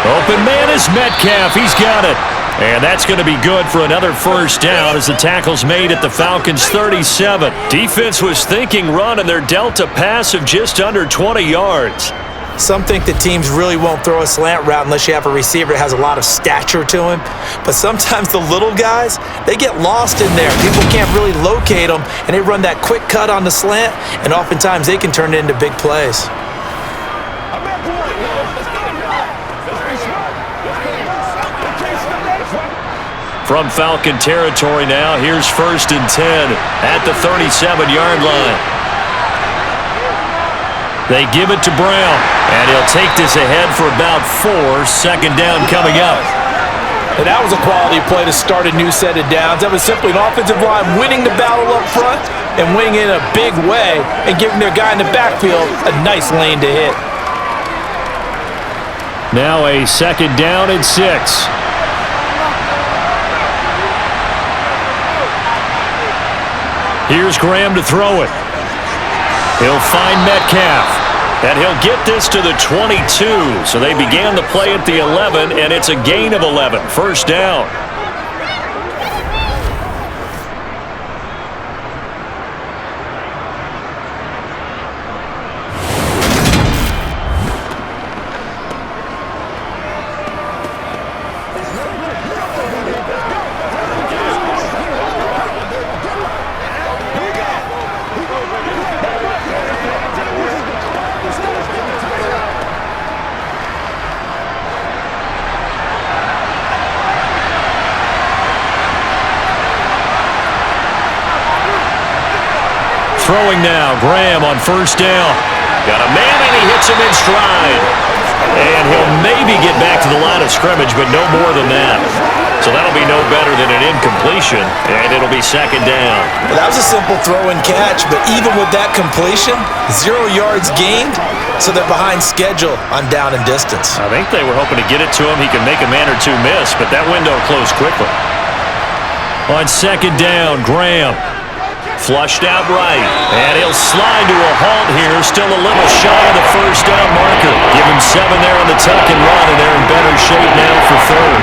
Open man is Metcalf. He's got it. And that's going to be good for another first down as the tackle's made at the Falcons' 37. Defense was thinking run, and they're dealt a pass of just under 20 yards. Some think that teams really won't throw a slant route unless you have a receiver that has a lot of stature to him. But sometimes the little guys, they get lost in there. People can't really locate them, and they run that quick cut on the slant, and oftentimes they can turn it into big plays. From Falcon territory now, here's 1st and 10 at the 37-yard line. They give it to Brown, and he'll take this ahead for about 4. Second down coming up. And that was a quality play to start a new set of downs. That was simply an offensive line winning the battle up front and winning in a big way and giving their guy in the backfield a nice lane to hit. Now a 2nd down and 6. Here's Graham to throw it. He'll find Metcalf. And he'll get this to the 22. So they began the play at the 11, and it's a gain of 11. First down. Throwing now, Graham on first down. Got a man and he hits him in stride. And he'll maybe get back to the line of scrimmage, but no more than that. So that'll be no better than an incompletion, and it'll be second down. Well, that was a simple throw and catch, but even with that completion, 0 yards gained, so they're behind schedule on down and distance. I think they were hoping to get it to him. He could make a man or two miss, but that window closed quickly. On second down, Graham. Flushed out right. And he'll slide to a halt here. Still a little shy of the first down marker. Give him 7 there on the tuck and run, and they're in better shape now for third.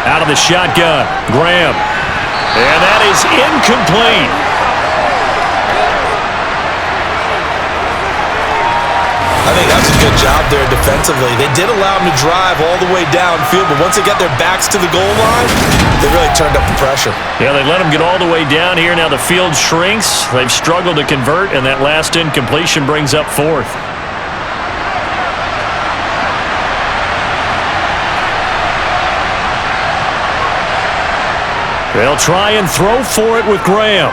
Out of the shotgun, Graham. And that is incomplete. I think that's a good job there defensively. They did allow them to drive all the way downfield, but once they got their backs to the goal line, they really turned up the pressure. Yeah, they let them get all the way down here. Now the field shrinks. They've struggled to convert, and that last incompletion brings up 4th. They'll try and throw for it with Graham.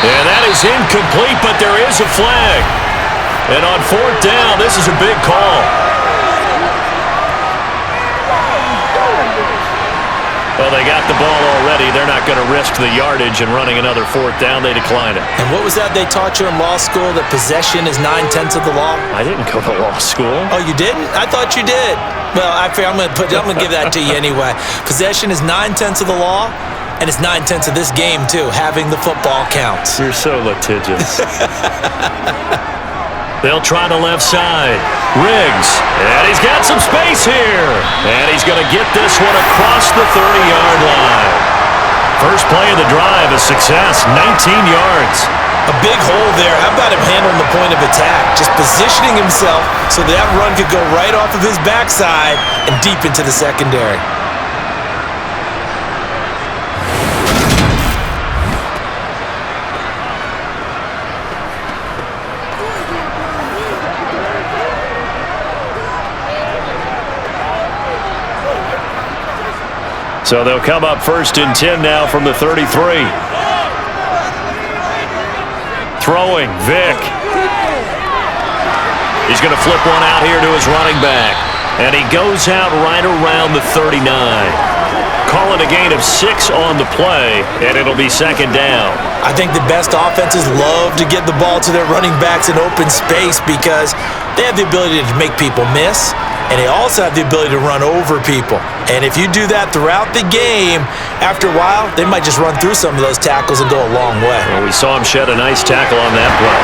And that is incomplete, but there is a flag. And on 4th down, this is a big call. Well, they got the ball already. They're not going to risk the yardage and running another 4th down. They decline it. And what was that they taught you in law school, that possession is 9/10 of the law? I didn't go to law school. Oh, you didn't? I thought you did. Well, I'm going to give that to you anyway. Possession is 9/10 of the law, and it's 9/10 of this game, too. Having the football counts. You're so litigious. They'll try the left side. Riggs, and he's got some space here. And he's going to get this one across the 30-yard line. First play of the drive, a success, 19 yards. A big hole there. How about him handling the point of attack? Just positioning himself so that run could go right off of his backside and deep into the secondary. So they'll come up 1st and 10 now from the 33. Throwing, Vick. He's going to flip one out here to his running back. And he goes out right around the 39. Calling a gain of 6 on the play, and it'll be 2nd down. I think the best offenses love to get the ball to their running backs in open space because they have the ability to make people miss, and they also have the ability to run over people. And if you do that throughout the game, after a while, they might just run through some of those tackles and go a long way. Well, we saw him shed a nice tackle on that play.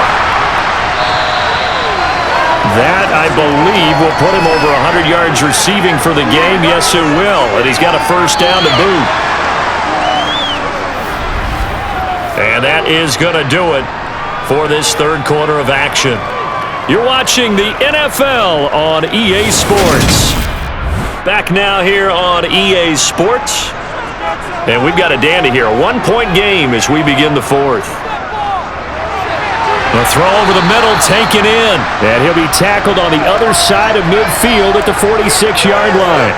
That, I believe, will put him over 100 yards receiving for the game. Yes, it will. And he's got a 1st down to boot. And that is going to do it for this 3rd quarter of action. You're watching the NFL on EA Sports. Back now here on EA Sports. And we've got a dandy here. A 1-point game as we begin the 4th. The throw over the middle, taken in. And he'll be tackled on the other side of midfield at the 46-yard line.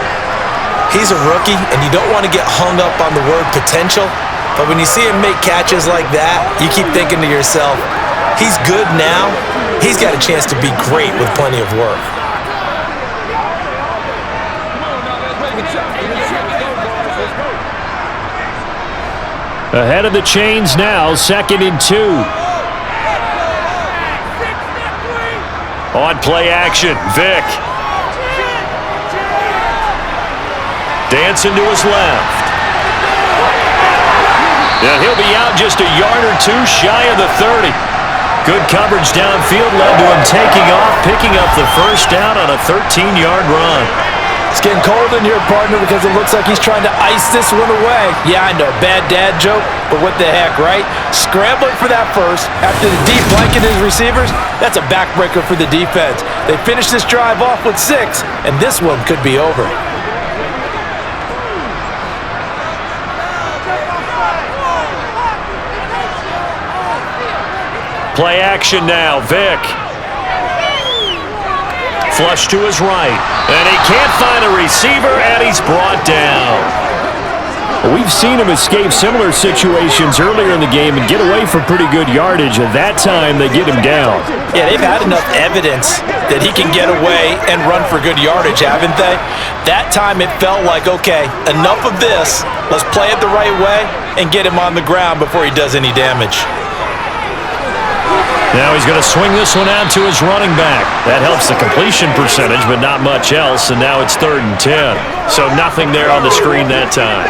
He's a rookie, and you don't want to get hung up on the word potential. But when you see him make catches like that, you keep thinking to yourself, he's good now. He's got a chance to be great with plenty of work. Ahead of the chains now, 2nd and 2. On play action, Vick. Dancing to his left. And he'll be out just a yard or 2 shy of the 30. Good coverage downfield led to him taking off, picking up the 1st down on a 13-yard run. It's getting cold in here, partner, because it looks like he's trying to ice this one away. Yeah, I know, bad dad joke, but what the heck, right? Scrambling for that first after the deep blanket his receivers, that's a backbreaker for the defense. They finish this drive off with 6, and this one could be over. Play action now, Vick. Flush to his right. And he can't find a receiver, and he's brought down. We've seen him escape similar situations earlier in the game and get away from pretty good yardage. At that time, they get him down. Yeah, they've had enough evidence that he can get away and run for good yardage, haven't they? That time it felt like, okay, enough of this. Let's play it the right way and get him on the ground before he does any damage. Now he's going to swing this one out to his running back. That helps the completion percentage, but not much else, and now it's 3rd and 10. So nothing there on the screen that time.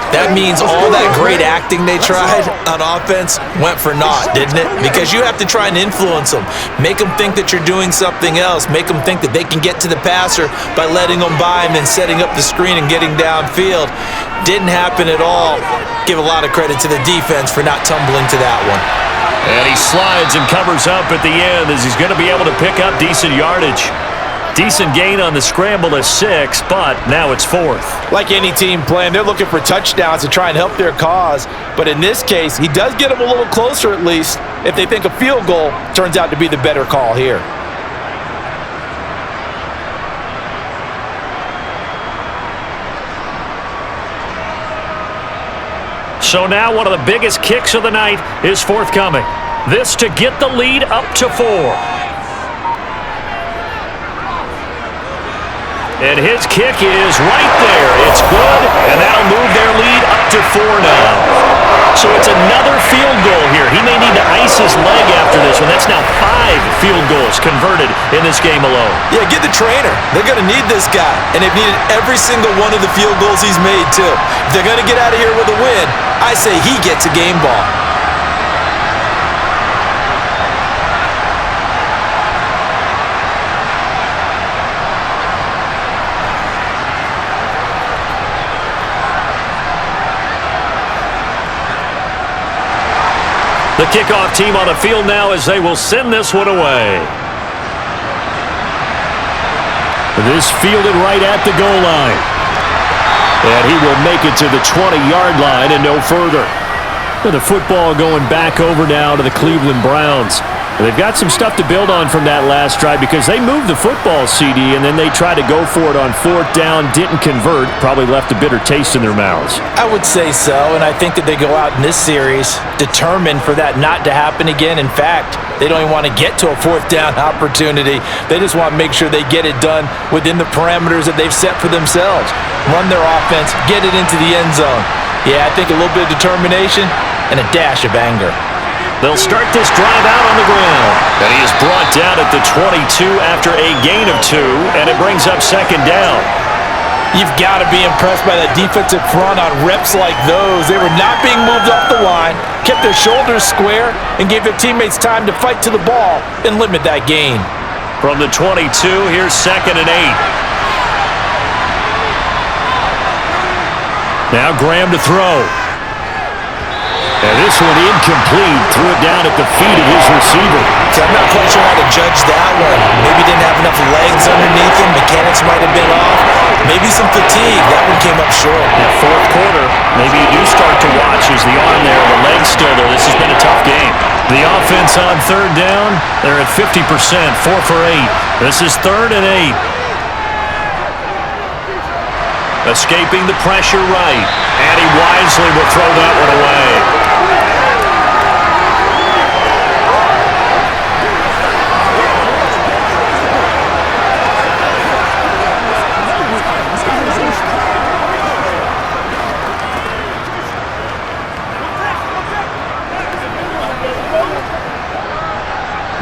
That means all that great acting they tried on offense went for naught, didn't it? Because you have to try and influence them. Make them think that you're doing something else. Make them think that they can get to the passer by letting them by and then setting up the screen and getting downfield. Didn't happen at all. Give a lot of credit to the defense for not tumbling to that one. And he slides and covers up at the end as he's going to be able to pick up decent yardage. Decent gain on the scramble is 6, but now it's 4th. Like any team playing, they're looking for touchdowns to try and help their cause. But in this case, he does get them a little closer at least if they think a field goal turns out to be the better call here. So now one of the biggest kicks of the night is forthcoming. This to get the lead up to 4. And his kick is right there. It's good, and that'll move their lead up to 4 now. So it's another field goal here. He may need to ice his leg after this one. That's now 5 field goals converted in this game alone. Yeah, get the trainer. They're going to need this guy, and they've needed every single one of the field goals he's made, too. If they're going to get out of here with a win, I say he gets a game ball. The kickoff team on the field now as they will send this one away. This fielded right at the goal line. And he will make it to the 20-yard line and no further. With the football going back over now to the Cleveland Browns. They've got some stuff to build on from that last drive because they moved the football, CD, and then they tried to go for it on 4th down, didn't convert, probably left a bitter taste in their mouths. I would say so, and I think that they go out in this series determined for that not to happen again. In fact, they don't even want to get to a 4th down opportunity. They just want to make sure they get it done within the parameters that they've set for themselves. Run their offense, get it into the end zone. Yeah, I think a little bit of determination and a dash of anger. They'll start this drive out on the ground. And he is brought down at the 22 after a gain of 2, and it brings up 2nd down. You've got to be impressed by that defensive front on reps like those. They were not being moved off the line, kept their shoulders square, and gave their teammates time to fight to the ball and limit that gain. From the 22, here's 2nd and 8. Now Graham to throw. And this one incomplete. Threw it down at the feet of his receiver. So I'm not quite sure how to judge that one. Maybe didn't have enough legs underneath him. Mechanics might have been off. Maybe some fatigue. That one came up short. That 4th quarter, maybe you do start to watch as the arm there, the leg's still there. This has been a tough game. The offense on 3rd down, they're at 50%, 4 for 8. This is 3rd and 8. Escaping the pressure right. And he wisely will throw that one away.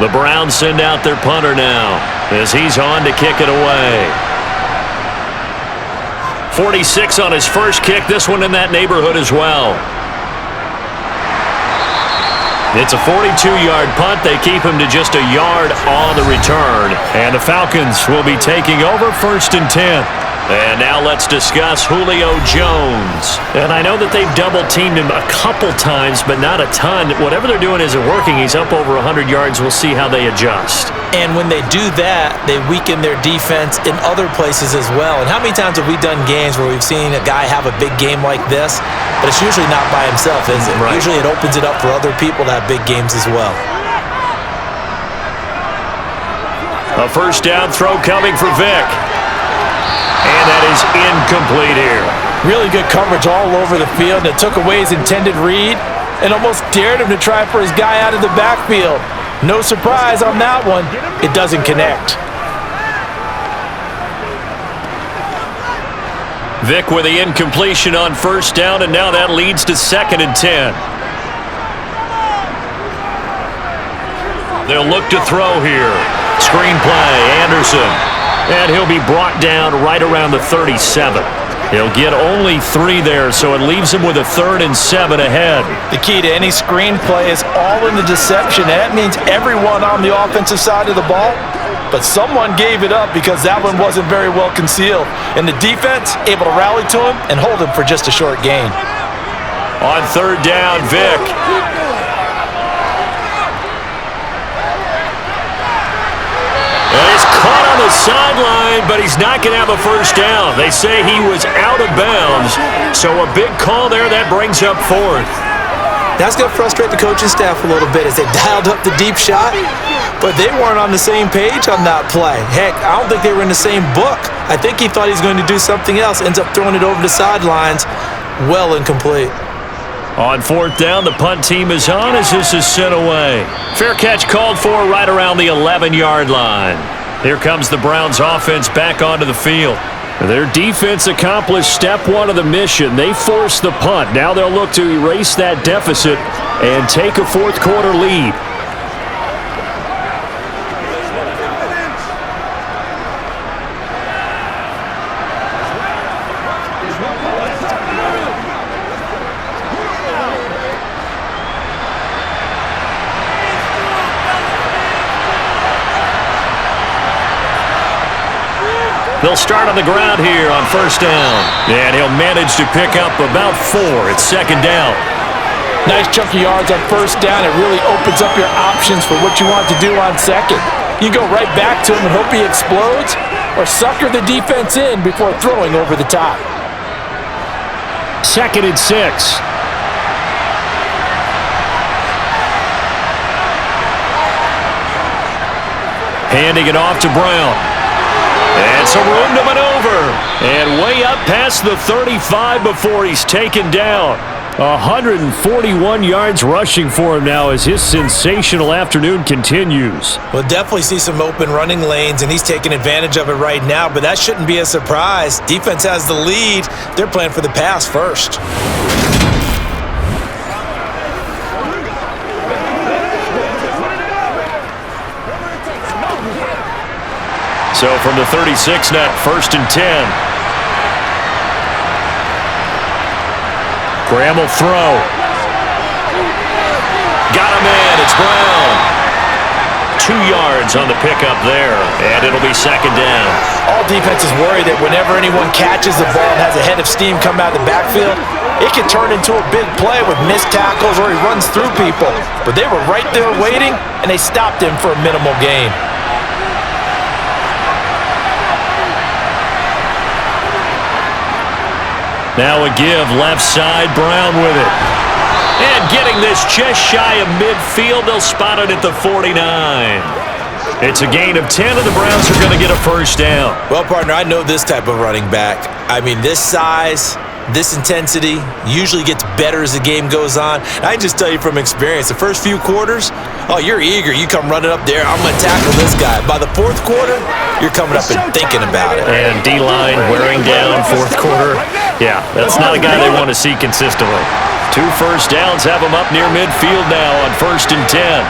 The Browns send out their punter now as he's on to kick it away. 46 on his first kick, this one in that neighborhood as well. It's a 42-yard punt. They keep him to just a yard on the return. And the Falcons will be taking over 1st and 10. And now let's discuss Julio Jones. And I know that they've double-teamed him a couple times, but not a ton. Whatever they're doing isn't working. He's up over 100 yards. We'll see how they adjust. And when they do that, they weaken their defense in other places as well. And how many times have we done games where we've seen a guy have a big game like this, but it's usually not by himself, is it? Right. Usually it opens it up for other people to have big games as well. A 1st down throw coming for Vic. And that is incomplete here. Really good coverage all over the field. It took away his intended read and almost dared him to try for his guy out of the backfield. No surprise on that one. It doesn't connect. Vic with the incompletion on first down, and now that leads to 2nd and 10. They'll look to throw here. Screenplay, Anderson. And he'll be brought down right around the 37. He'll get only 3 there, so it leaves him with a 3rd and 7 ahead. The key to any screenplay is all in the deception. That means everyone on the offensive side of the ball, but someone gave it up because that one wasn't very well concealed. And the defense able to rally to him and hold him for just a short gain. On 3rd down, Vic. And he's caught on the sideline, but he's not going to have a first down. They say he was out of bounds, so a big call there that brings up 4th. That's going to frustrate the coaching staff a little bit as they dialed up the deep shot, but they weren't on the same page on that play. Heck, I don't think they were in the same book. I think he thought he was going to do something else, ends up throwing it over the sidelines. Well incomplete. On 4th down, the punt team is on as this is sent away. Fair catch called for right around the 11-yard line. Here comes the Browns offense back onto the field. Their defense accomplished step 1 of the mission. They forced the punt. Now they'll look to erase that deficit and take a 4th quarter lead. They'll start on the ground here on first down. And he'll manage to pick up about 4. It's 2nd down. Nice chunk of yards on first down. It really opens up your options for what you want to do on 2nd. You go right back to him and hope he explodes, or sucker the defense in before throwing over the top. 2nd and 6. Handing it off to Brown. And some room to maneuver. And way up past the 35 before he's taken down. 141 yards rushing for him now as his sensational afternoon continues. We'll definitely see some open running lanes, and he's taking advantage of it right now, but that shouldn't be a surprise. Defense has the lead. They're playing for the pass first. So from the 36 now, 1st and 10. Graham will throw. Got him in. It's Brown. 2 yards on the pickup there, and it'll be 2nd down. All defenses worry that whenever anyone catches the ball and has a head of steam come out of the backfield, it can turn into a big play with missed tackles or he runs through people. But they were right there waiting, and they stopped him for a minimal gain. Now a give, left side, Brown with it. And getting this just shy of midfield, they'll spot it at the 49. It's a gain of 10, and the Browns are going to get a first down. Well, partner, I know this type of running back. I mean, this size, this intensity usually gets better as the game goes on. I can just tell you from experience, the first few quarters, oh, you're eager. You come running up there, I'm going to tackle this guy. By the 4th quarter, you're coming up and thinking about it. And D-line wearing down 4th quarter. Yeah, that's not a guy they want to see consistently. 2 first downs have him up near midfield now on 1st and 10.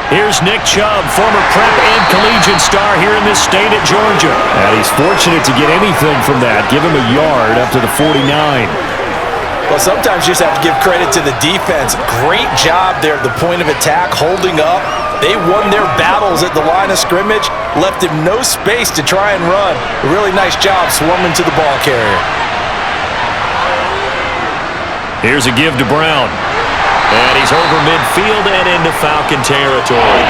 Here's Nick Chubb, former prep and collegiate star here in this state at Georgia. And he's fortunate to get anything from that. Give him a yard up to the 49. Well, sometimes you just have to give credit to the defense. Great job there at the point of attack, holding up. They won their battles at the line of scrimmage, left him no space to try and run. A really nice job swarming to the ball carrier. Here's a give to Brown. And he's over midfield and into Falcon territory.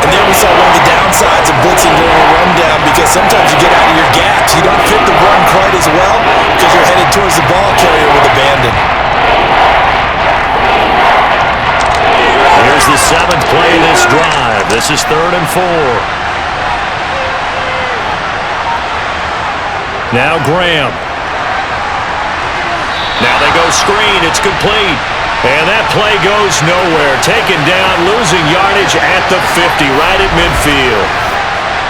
And then we saw one of the downsides of blitzing during a rundown, because sometimes you get out of your gaps. You don't fit the run quite as well because you're headed towards the ball carrier with abandon. Here's the 7th play of this drive. This is 3rd and 4. Now Graham. Now they go screen. It's complete. And that play goes nowhere. Taken down, losing yardage at the 50, right at midfield.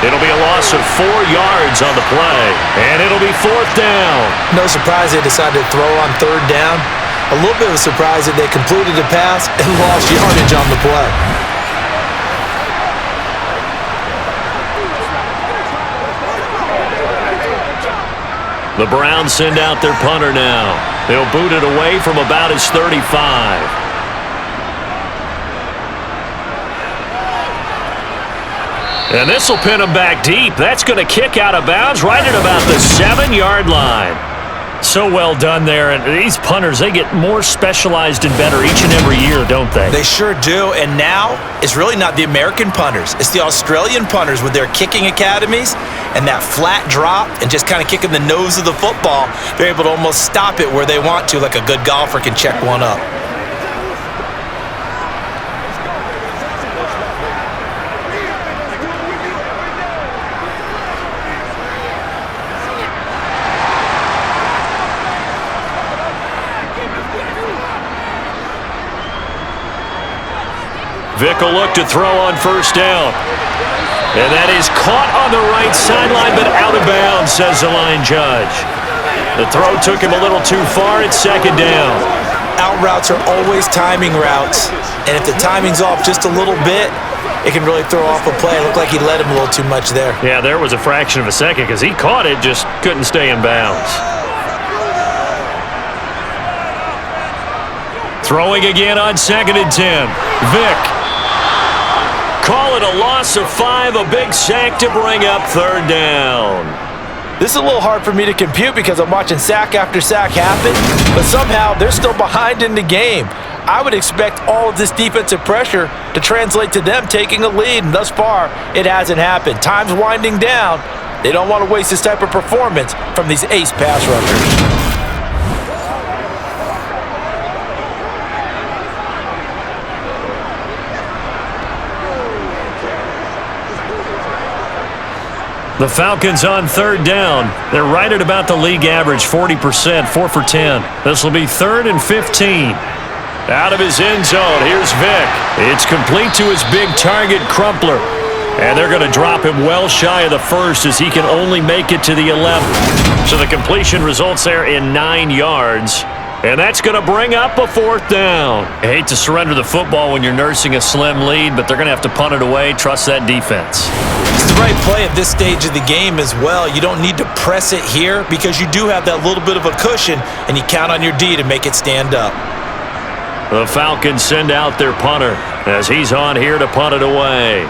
It'll be a loss of 4 yards on the play, and it'll be 4th down. No surprise they decided to throw on 3rd down. A little bit of a surprise that they completed the pass and lost yardage on the play. The Browns send out their punter now. They'll boot it away from about his 35. And this will pin him back deep. That's going to kick out of bounds right at about the 7-yard line. So well done there. And these punters, they get more specialized and better each and every year, don't they? They sure do. And now it's really not the American punters. It's the Australian punters with their kicking academies and that flat drop and just kind of kicking the nose of the football. They're able to almost stop it where they want to, like a good golfer can check one up. Vick will look to throw on 1st down. And that is caught on the right sideline, but out of bounds, says the line judge. The throw took him a little too far. It's 2nd down. Out routes are always timing routes. And if the timing's off just a little bit, it can really throw off a play. It looked like he led him a little too much there. Yeah, there was a fraction of a second because he caught it, just couldn't stay in bounds. Throwing again on 2nd and 10. Vick. Call it a loss of 5, a big sack to bring up 3rd down. This is a little hard for me to compute because I'm watching sack after sack happen, but somehow they're still behind in the game. I would expect all of this defensive pressure to translate to them taking a lead, and thus far, it hasn't happened. Time's winding down. They don't want to waste this type of performance from these ace pass rushers. The Falcons on 3rd down. They're right at about the league average, 40%, 4 for 10. This will be 3rd and 15. Out of his end zone, here's Vick. It's complete to his big target, Crumpler. And they're going to drop him well shy of the 1st as he can only make it to the 11th. So the completion results there in 9 yards. And that's going to bring up a 4th down. I hate to surrender the football when you're nursing a slim lead, but they're going to have to punt it away. Trust that defense. It's the right play at this stage of the game as well. You don't need to press it here because you do have that little bit of a cushion, and you count on your D to make it stand up. The Falcons send out their punter as he's on here to punt it away.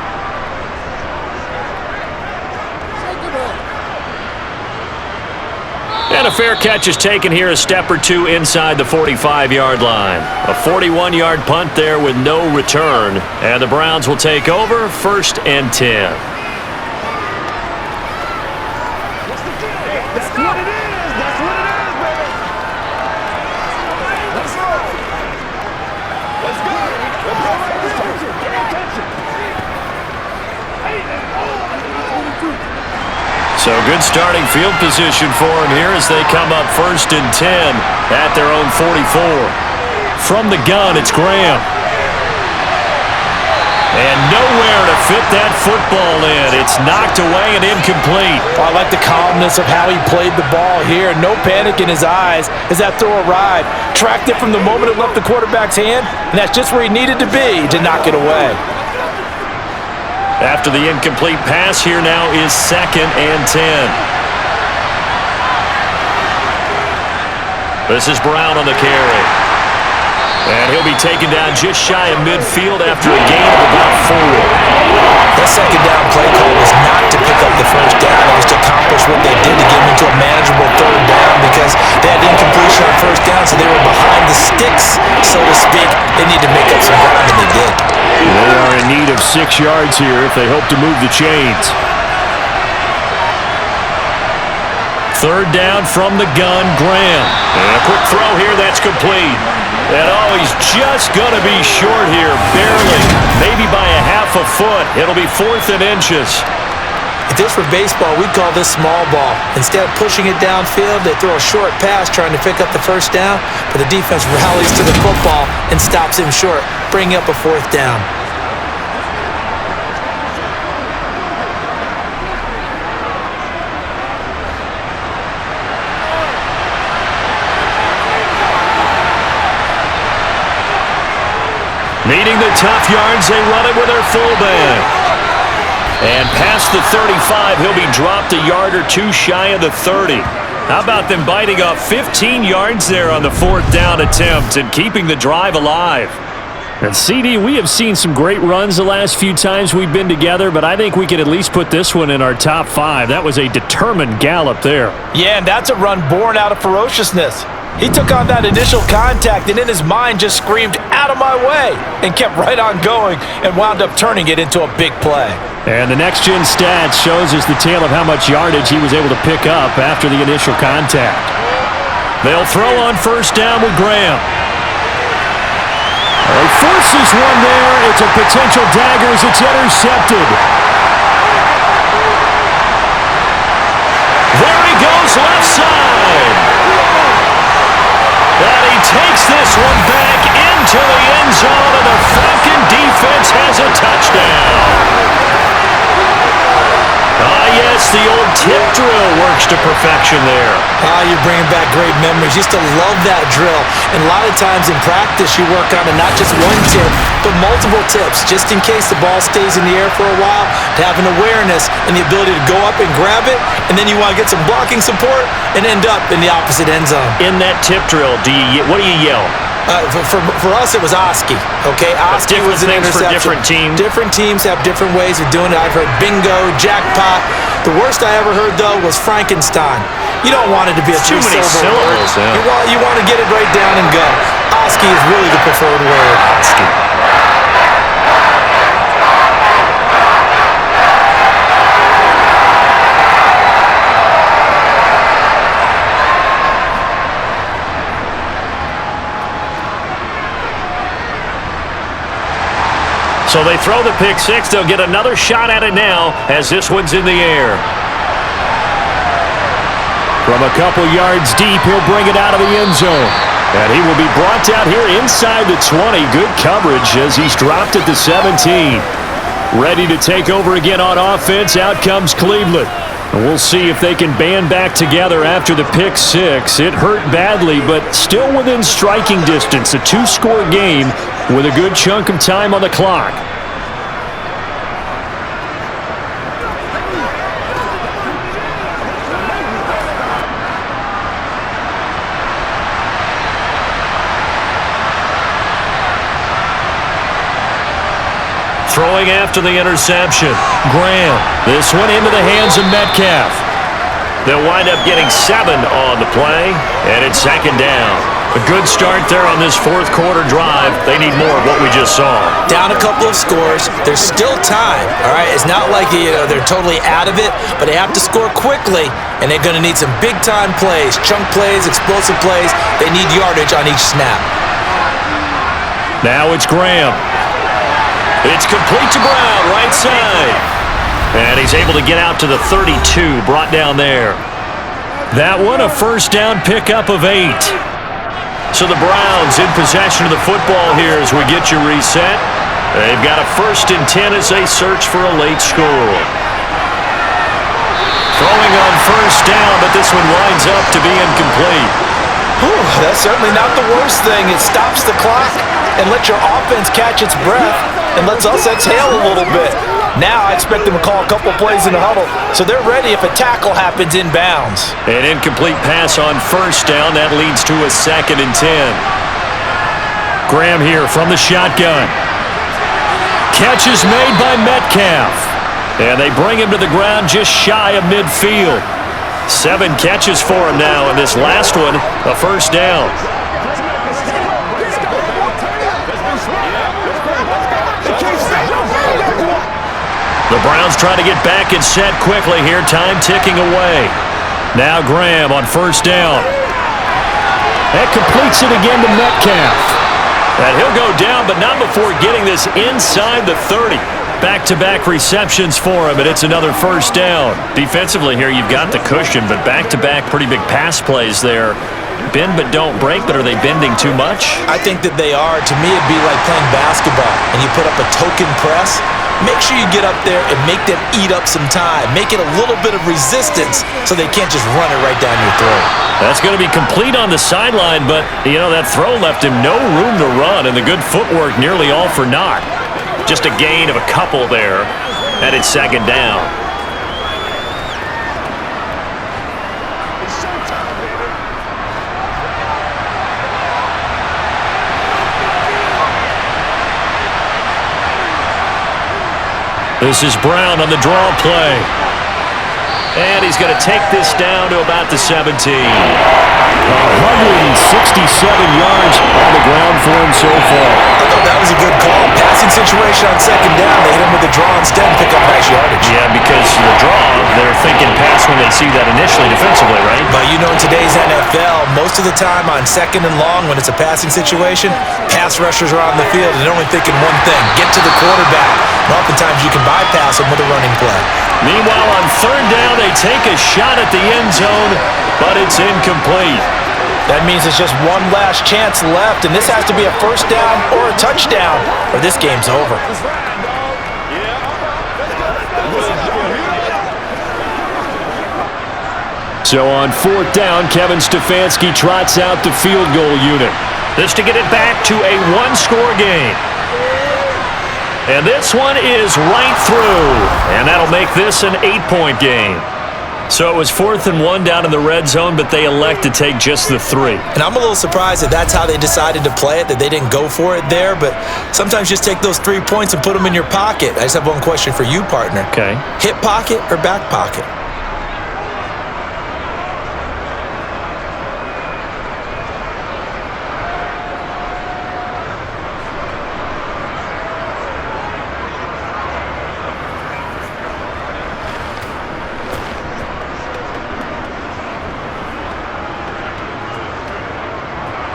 And a fair catch is taken here, a step or two inside the 45-yard line. A 41-yard punt there with no return. And the Browns will take over, 1st and 10. That's what it is. That's what it is, baby. Let's go. Let's go. Let's go. So good starting field position for him here as they come up 1st and 10 at their own 44. From the gun, it's Graham. And nowhere to fit that football in. It's knocked away and incomplete. I like the calmness of how he played the ball here. No panic in his eyes as that throw arrived. Tracked it from the moment it left the quarterback's hand, and that's just where he needed to be to knock it away. After the incomplete pass, here now is 2nd and 10. This is Brown on the carry. And he'll be taken down just shy of midfield after a gain of about 4. That 2nd down play call was not to pick up the 1st down. It was to accomplish what they did to get into a manageable 3rd down because they had incompletion on 1st down, so they were behind the sticks, so to speak. They need to make up some ground, and they did. They are in need of 6 yards here if they hope to move the chains. 3rd down from the gun, Graham. And a quick throw here, that's complete. And oh, he's just going to be short here, barely. Maybe by a half a foot. It'll be 4th and inches. If this were baseball, we'd call this small ball. Instead of pushing it downfield, they throw a short pass trying to pick up the first down, but the defense rallies to the football and stops him short, bringing up a fourth down. Needing the tough yards, they run it with their fullback. And past the 35, he'll be dropped a yard or two shy of the 30. How about them biting off 15 yards there on the fourth down attempt and keeping the drive alive? And CD, we have seen some great runs the last few times we've been together, but I think we could at least put this one in our top 5. That was a determined gallop there. Yeah, and that's a run born out of ferociousness. He took on that initial contact and in his mind just screamed, "Out of my way," and kept right on going and wound up turning it into a big play. And the next-gen stats shows us the tale of how much yardage he was able to pick up after the initial contact. They'll throw on first down with Graham. He forces one there. It's a potential dagger as it's intercepted. There he goes left side. And he takes this one back into the end zone, and the Falcon defense has a touchdown. Yes, the old tip drill works to perfection there. You're bringing back great memories. Used to love that drill. And a lot of times in practice, you work on not just one tip, but multiple tips, just in case the ball stays in the air for a while, to have an awareness and the ability to go up and grab it, and then you want to get some blocking support and end up in the opposite end zone. In that tip drill, what do you yell? For us, it was Oski. Okay, Oski was an interception. For different teams. Different teams have different ways of doing it. I've heard bingo, jackpot. The worst I ever heard, though, was Frankenstein. You don't want it to be a too many syllables. You want to get it right down and go. Oski is really the preferred word. Oski. So they throw the pick six. They'll get another shot at it now as this one's in the air. From a couple yards deep, he'll bring it out of the end zone. And he will be brought down here inside the 20. Good coverage as he's dropped at the 17. Ready to take over again on offense. Out comes Cleveland. And we'll see if they can band back together after the pick six. It hurt badly, but still within striking distance. A 2-score game with a good chunk of time on the clock. Throwing after the interception. Graham. This one into the hands of Metcalf. They'll wind up getting 7 on the play, and it's second down. A good start there on this fourth quarter drive. They need more of what we just saw. Down a couple of scores. There's still time, all right? It's not like they're totally out of it, but they have to score quickly, and they're going to need some big-time plays, chunk plays, explosive plays. They need yardage on each snap. Now it's Graham. It's complete to Brown, right side. And he's able to get out to the 32, brought down there. That one, a first down pickup of 8. So the Browns in possession of the football here as we get you reset. They've got a 1st and 10 as they search for a late score. Throwing on first down, but this one winds up to be incomplete. That's certainly not the worst thing. It stops the clock and lets your offense catch its breath and lets us exhale a little bit. Now I expect them to call a couple plays in the huddle, so they're ready if a tackle happens inbounds. An incomplete pass on first down. That leads to a 2nd and 10. Graham here from the shotgun. Catch is made by Metcalf. And they bring him to the ground just shy of midfield. 7 catches for him now, and this last one, a first down. The Browns try to get back and set quickly here. Time ticking away. Now Graham on first down. That completes it again to Metcalf. And he'll go down, but not before getting this inside the 30. Back-to-back receptions for him, and it's another first down. Defensively here, you've got the cushion, but back-to-back pretty big pass plays there. Bend but don't break, but are they bending too much? I think that they are. To me, it'd be like playing basketball, and you put up a token press. Make sure you get up there and make them eat up some time. Make it a little bit of resistance so they can't just run it right down your throat. That's going to be complete on the sideline, but, that throw left him no room to run, and the good footwork nearly all for naught. Just a gain of a couple there, and it's second down. This is Brown on the draw play. And he's going to take this down to about the 17. 167 yards on the ground for him so far. I thought that was a good call. Passing situation on second down. They hit him with the draw instead and pick up nice yardage. Yeah, because the draw, they're thinking pass when they see that initially defensively, right? But in today's NFL, most of the time on second and long when it's a passing situation, pass rushers are on the field and they're only thinking one thing, get to the quarterback. And oftentimes you can bypass them with a running play. Meanwhile, on third down, they take a shot at the end zone, but it's incomplete. That means it's just one last chance left, and this has to be a first down or a touchdown, or this game's over. So on fourth down, Kevin Stefanski trots out the field goal unit. This to get it back to a one-score game. And this one is right through. And that'll make this an 8-point game. So it was 4th and 1 down in the red zone, but they elect to take just the 3. And I'm a little surprised that that's how they decided to play it, that they didn't go for it there. But sometimes just take those 3 points and put them in your pocket. I just have one question for you, partner. Okay. Hip pocket or back pocket?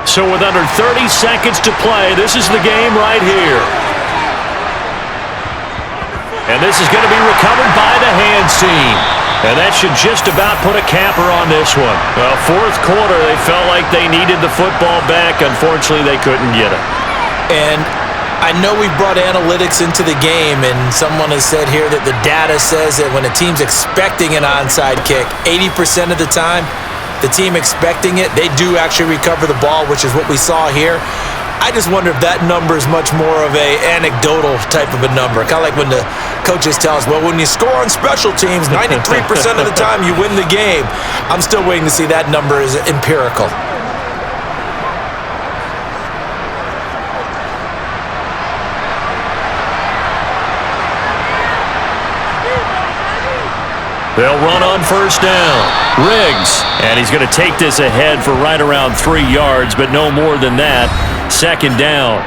So with under 30 seconds to play, this is the game right here. And this is going to be recovered by the hands team. And that should just about put a capper on this one. Well, fourth quarter, they felt like they needed the football back. Unfortunately, they couldn't get it. And I know we brought analytics into the game, and someone has said here that the data says that when a team's expecting an onside kick, 80% of the time, the team expecting it, they do actually recover the ball, which is what we saw here. I just wonder if that number is much more of a anecdotal type of a number. Kind of like when the coaches tell us, well, when you score on special teams, 93% of the time you win the game. I'm still waiting to see that number is empirical. They'll run on first down. Riggs, and he's going to take this ahead for right around 3 yards, but no more than that. Second down.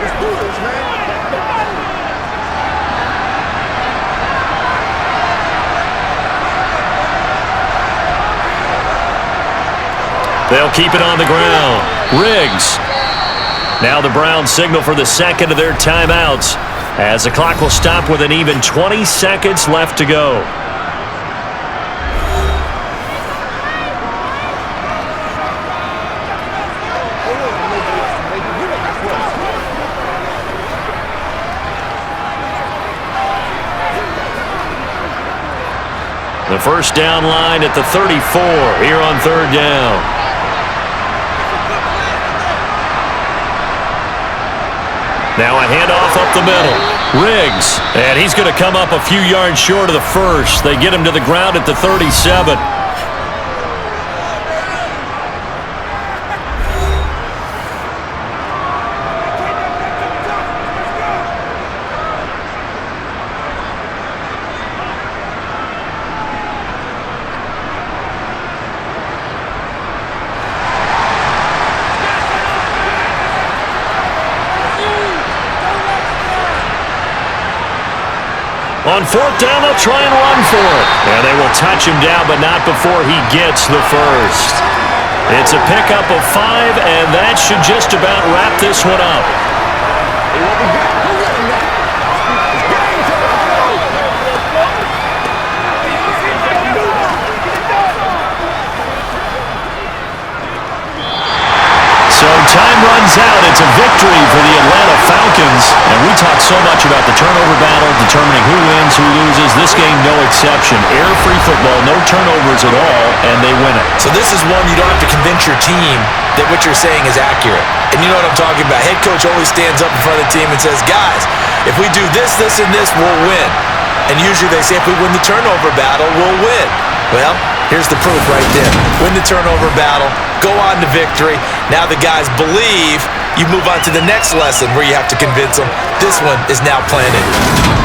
Let's do this, man. They'll keep it on the ground. Riggs. Now the Browns signal for the second of their timeouts as the clock will stop with an even 20 seconds left to go. The first down line at the 34 here on third down. Now a handoff up the middle. Riggs, and he's going to come up a few yards short of the first. They get him to the ground at the 37. On fourth down, they'll try and run for it. And they will touch him down, but not before he gets the first. It's a pickup of 5, and that should just about wrap this one up. So time runs out. It's a victory for the Atlanta Falcons. And we talk so much about the turnover battle, determining who wins, who loses. This game, no exception. Air-free football, no turnovers at all, and they win it. So this is one you don't have to convince your team that what you're saying is accurate. And you know what I'm talking about. Head coach always stands up in front of the team and says, guys, if we do this, this, and this, we'll win. And usually they say if we win the turnover battle, we'll win. Well, here's the proof right there. Win the turnover battle, go on to victory. Now the guys believe. You move on to the next lesson where you have to convince them. This one is now planted.